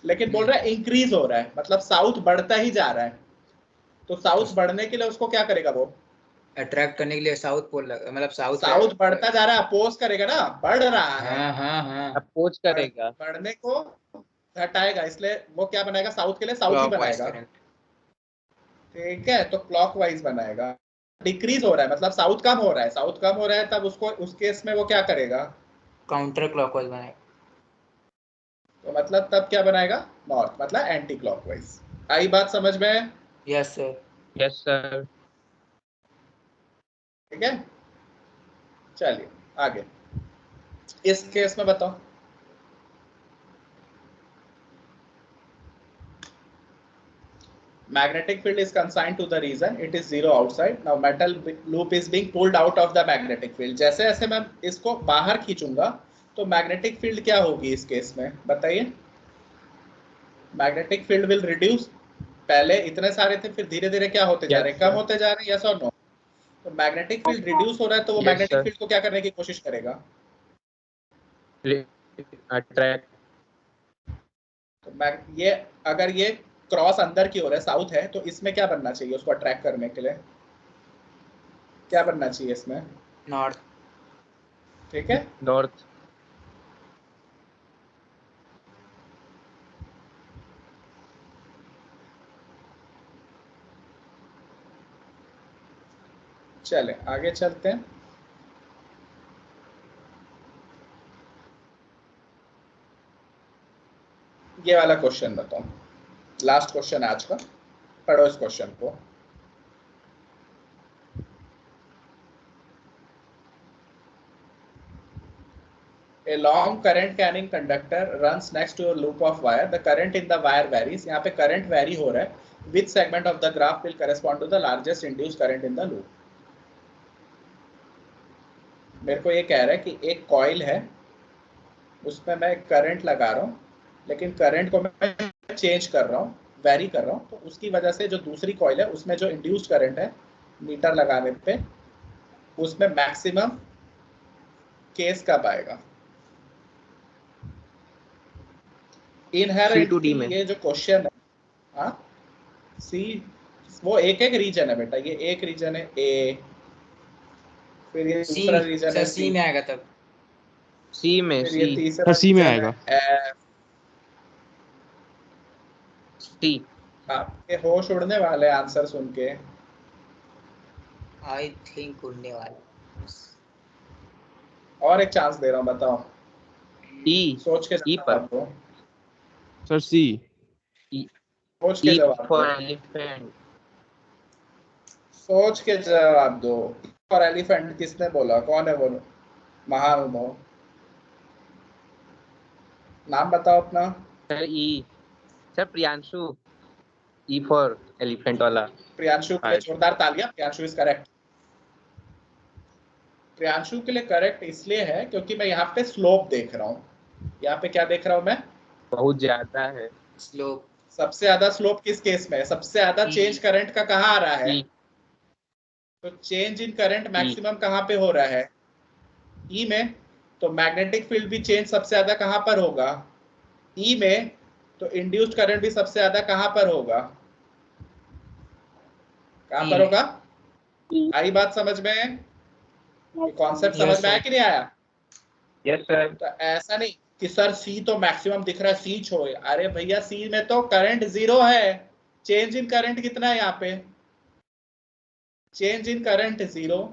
लेकिन बोल रहा है इंक्रीज हो रहा है, मतलब साउथ बढ़ता ही जा रहा है, तो साउथ बढ़ने के लिए उसको क्या करेगा? वो अट्रैक्ट करने के लिए साउथ पोल मतलब साउथ बढ़ता जा रहा है, अपोज करेगा ना, बढ़ रहा है, हाँ हाँ हाँ, अपोज करेगा। बढ़ने को हटाएगा, इसलिए वो क्या बनाएगा? साउथ के लिए साउथ ही क्लॉकवाइज बनाएगा, करंट। ठीक है। तो क्लॉकवाइज बनाएगा। डिक्रीज हो रहा है मतलब साउथ कम हो रहा है, साउथ कम हो रहा है, तब उसको उस केस में वो क्या करेगा? काउंटर क्लॉकवाइज बनाएगा। तो मतलब तब क्या बनाएगा? नॉर्थ, मतलब एंटी क्लॉकवाइज। आई बात समझ में? Yes sir. Yes, sir. ठीक है, चलिए आगे। इस केस में बताओ। Magnetic field is consigned to the region, it is zero outside. Now metal loop is being pulled out of the magnetic field. जैसे जैसे मैं इसको बाहर खींचूंगा तो मैग्नेटिक फील्ड क्या होगी इस केस में? बताइए। Magnetic field will reduce. पहले इतने सारे थे, फिर धीरे धीरे क्या होते जा Yes, रहे हैं? कम sir. होते जा रहे हैं, यस और नो? तो मैग्नेटिक फील्ड रिड्यूस हो रहा है तो वो Yes, मैग्नेटिक sir. फील्ड को क्या करने की कोशिश करेगा? Attract. तो ये अगर ये क्रॉस अंदर की ओर है, साउथ है, तो इसमें क्या बनना चाहिए उसको अट्रैक्ट करने के लिए? क्या बनना चाहिए इसमें? नॉर्थ। ठीक है। North. चले आगे चलते हैं। ये वाला क्वेश्चन बताओ, लास्ट क्वेश्चन आज का, पढ़ो इस क्वेश्चन को। A long current carrying conductor runs next to a loop of wire. The current in the wire varies. यहाँ पे current vary हो रहा है. Which segment of the graph will correspond to the largest induced current in the loop? मेरे को ये कह रहा है कि एक कॉइल है, उसमें मैं करंट लगा रहा हूँ, लेकिन करंट को मैं चेंज कर रहा हूँ, वेरी कर रहा हूँ, तो उसकी वजह से जो दूसरी कॉइल है उसमें जो इंड्यूस्ड करंट है मीटर लगाने पे, उसमें मैक्सिमम केस कब आएगा। इनहेरेंटली में ये जो क्वेश्चन है, हाँ सी, वो एक रीजन है बेटा, ये एक रीजन है ए, फिर ये दूसरा रीजन है सी में आएगा तब, सी में, फिर ये सी तीसरा सी में रीजन आएगा, है एफ। सी। आपके होश उड़ने वाले आंसर सुन के। आई थिंक उड़ने वाला। और एक चांस दे रहा हूँ, बताओ, ई, सोच के ई पर, जवाब दो, सर सी। सोच के ई जवाब फॉर दो, एलिफेंट। सोच के जवाब दो। और एलिफेंट किसने बोला, कौन है वो महानुभाव, नाम बताओ अपना। Sir E, sir Priyanshu, E for elephant वाला। प्रियांशु के लिए जोरदार तालियां, प्रियांशु इज करेक्ट। प्रियांशु के लिए करेक्ट इसलिए है क्योंकि मैं यहाँ पे स्लोप देख रहा हूँ, यहाँ पे क्या देख रहा हूँ मैं, बहुत ज्यादा है स्लोप। सबसे ज्यादा स्लोप किस केस में है, सबसे ज्यादा चेंज करंट का कहाँ आ रहा है, तो चेंज इन करंट मैक्सिमम कहाँ पे हो रहा है, ई में, तो मैग्नेटिक फील्ड भी चेंज सबसे ज्यादा कहाँ पर होगा, ई में, तो इंड्यूस्ड करंट भी सबसे ज्यादा कहाँ पर होगा, कहाँ पर होगा। आई बात समझ में, कॉन्सेप्ट समझ में आया कि नहीं आया। Yes sir. तो ऐसा नहीं कि सर सी तो मैक्सिमम दिख रहा है, सी छोड़े, अरे भैया सी में तो करंट 0 है, चेंज इन करंट कितना है यहाँ पे, change in current 0,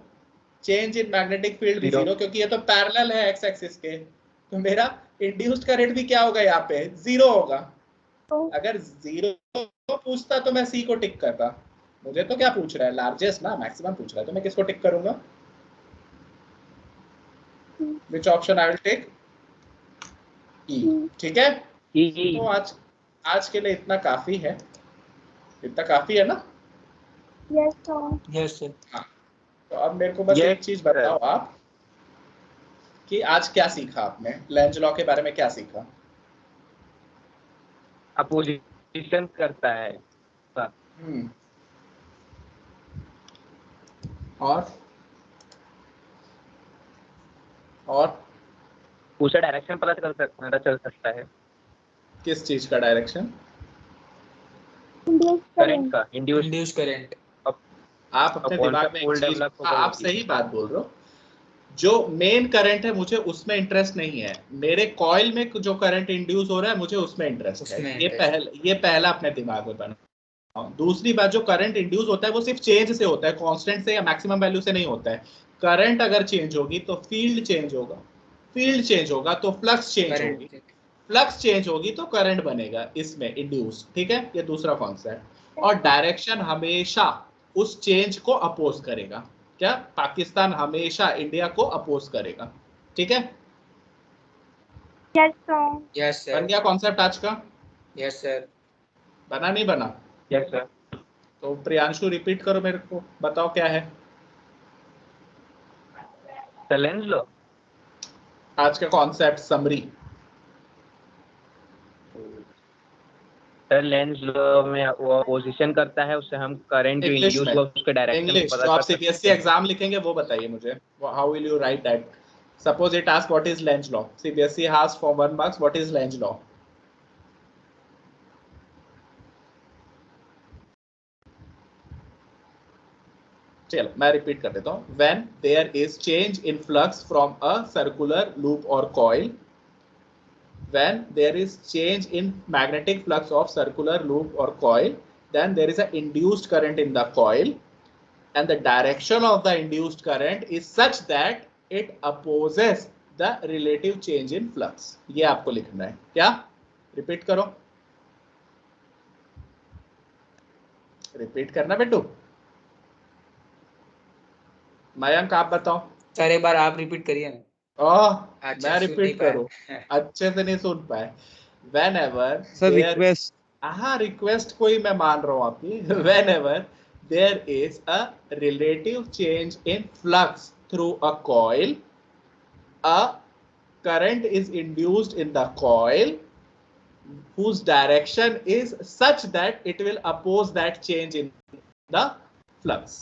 change in magnetic field भी 0, क्योंकि ये तो पैरेलल है एक्स एक्सिस के, तो मेरा इंड्यूस्ड करंट भी क्या होगा यहाँ पे, 0 होगा। अगर 0 पूछता तो मैं सी को टिक करता, मुझे तो क्या पूछ रहा है, लार्जेस्ट ना मैक्सिमम पूछ रहा है, तो मैं किसको टिक करूंगा, which option I will take, E. ठीक है, तो आज के लिए इतना काफी है, इतना काफी है ना। Yes sir. हाँ, तो अब मेरे को बस एक चीज बताओ आप कि आज क्या सीखा आपने, लेंज लॉ के बारे में क्या सीखा। अपोजिशन करता है। और उसका डायरेक्शन पता चल सकता है। किस चीज का डायरेक्शन, करंट का, इंड्यूस करंट। आप अपने दिमाग में एक चीज, आप सही बात बोल रहे हो, जो मेन करंट है मुझे उसमें इंटरेस्ट नहीं है, मेरे कॉइल में जो करंट इंड्यूस हो रहा है मुझे उसमें इंटरेस्ट है, ये पहला अपने दिमाग में बना। दूसरी बात, जो करंट इंड्यूस होता है वो सिर्फ चेंज से होता है, कांस्टेंट से या मैक्सिमम वैल्यू से नहीं होता है। करंट अगर चेंज होगी तो फील्ड चेंज होगा, फील्ड चेंज होगा तो फ्लक्स चेंज होगी, फ्लक्स चेंज होगी तो करंट बनेगा इसमें इंड्यूस। ठीक है, ये दूसरा कॉन्सेप्ट। और डायरेक्शन हमेशा उस चेंज को अपोज करेगा, क्या पाकिस्तान हमेशा इंडिया को अपोज करेगा। ठीक है, यस सर। बन गया कॉन्सेप्ट आज का। Yes sir. बना नहीं बना। Yes sir. तो प्रियांशु रिपीट करो मेरे को, बताओ क्या है लेंज लॉ, आज का concept summary. Sir Lenz law में वो अपोजिशन करता है, उससे हम करंट जो इंड्यूस हुआ उसके डायरेक्शन इंग्लिश पता जो आप कर सकते सीबीएसई हैं। एग्जाम लिखेंगे वो बताइए मुझे, how will you write that. Suppose it ask what is Lenz law, CBSE has for 1 marks what is Lenz law. चलो मैं रिपीट कर देता हूँ। When there is change in flux from a circular loop और coil, when there is change in magnetic flux of circular loop or coil, then there is an induced current in the coil, and the direction of the induced current is such that it opposes the relative change in flux। ये आपको लिखना है, क्या repeat करो, repeat करना बेटू। मयंक आप बताओ। सर एक बार आप रिपीट करिए ना। मैं रिपीट करूं, अच्छे से नहीं सुन पाए। whenever सर रिक्वेस्ट, हाँ रिक्वेस्ट कोई मैं मान रहा हूँ आपकी। whenever there is a relative change in flux through a coil, a current is induced in the coil whose direction is such that it will oppose that change in the flux.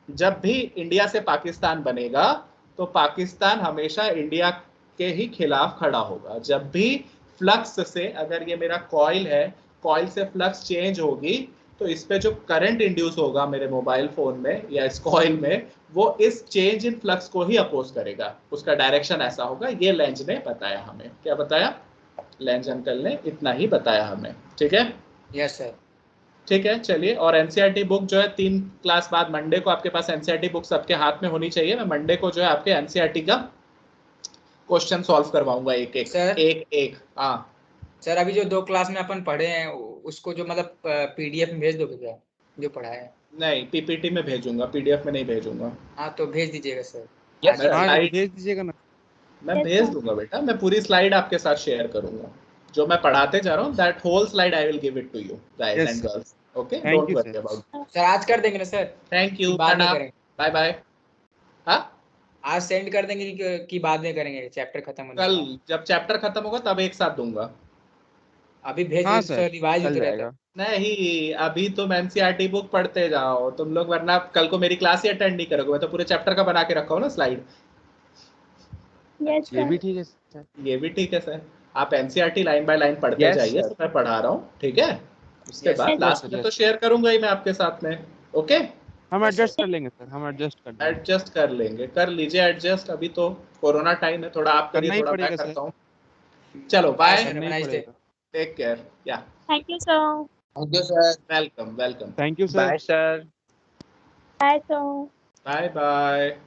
जब भी India से पाकिस्तान बनेगा तो पाकिस्तान हमेशा India के ही खिलाफ खड़ा होगा। जब भी फ्लक्स से, अगर ये मेरा कॉइल है, कॉइल से फ्लक्स चेंज होगी तो इस पे जो करंट इंड्यूस होगा मेरे मोबाइल फोन में या इस कॉइल में, वो इस चेंज इन फ्लक्स को ही अपोज करेगा। उसका डायरेक्शन ऐसा होगा। ये लेंज ने बताया हमें। क्या बताया? लेंज अंकल ने इतना ही बताया हमें। ठीक है? Yes sir. ठीक है, चलिए। और एनसीईआरटी बुक जो है 3 क्लास बाद मंडे को आपके पास एनसीईआरटी बुक सबके हाथ में होनी चाहिए। मैं मंडे को जो है आपके एनसीईआरटी का क्वेश्चन सॉल्व करवाऊंगा एक एक सर। एक। हाँ सर, अभी जो 2 क्लास में अपन पढ़े हैं उसको जो मतलब पीडीएफ में भेज दोगे क्या, जो पढ़ा है? नहीं, पीपीटी में भेजूंगा, पीडीएफ में नहीं भेजूंगा। हाँ तो भेज दीजिएगा सर। यस मैं सर। हाँ slide- भेज दीजिएगा ना। मैं Yes, भेज sir. दूंगा बेटा। मैं पूरी स्लाइड आपके साथ शेयर करूंगा जो मैं पढ़ाते जा रहा हूँ। That whole slide I will give it to you guys Yes, and sir. Girls. Okay, Thank don't you, worry sir. About. Sir आज कर देंगे ना सर? थैंक यू, कि बाद में टाटा, करेंगे? Bye bye. हाँ, आज सेंड कर देंगे कि बाद में करेंगे चैप्टर खत्म होने के कल बाद? जब चैप्टर खत्म होगा तब एक साथ दूंगा। अभी भेज हाँ दीजिए सर, सर, रिवाइज चल होते रहता जाएगा। है। नहीं, अभी तुम एनसीईआरटी बुक पढ़ते जाओ तुम लोग, वरना कल को मेरी क्लास ही अटेंड नहीं करोगे। मैं तो पूरे चैप्टर का बना के रखा हूँ ना स्लाइड। Yes, ये sir. भी ठीक है सर। ये भी ठीक है सर। आप एनसीईआरटी लाइन बाय लाइन पढ़ते Yes, जाइए, sir. तो मैं पढ़ा रहा हूँ। ठीक है? उसके Yes, बाद sir. लास्ट Yes, में sir, तो yes. शेयर करूंगा ही मैं आपके साथ में। ओके, हम Yes, एडजस्ट कर लेंगे सर, हम एडजस्ट कर लेंगे। एडजस्ट कर लेंगे। कर लीजिए एडजस्ट। अभी तो कोरोना टाइम है, थोड़ा आप करिए, करना ही थोड़ा मैं पड़ेगा करता सर। हूँ। चलो बाय बाय, सर, करना हैव ही नाइस डे। पड़ेगा। Take care. या Thank you, sir. Thank you sir. Welcome welcome. Thank you sir. Bye sir. Bye, sir. Bye bye.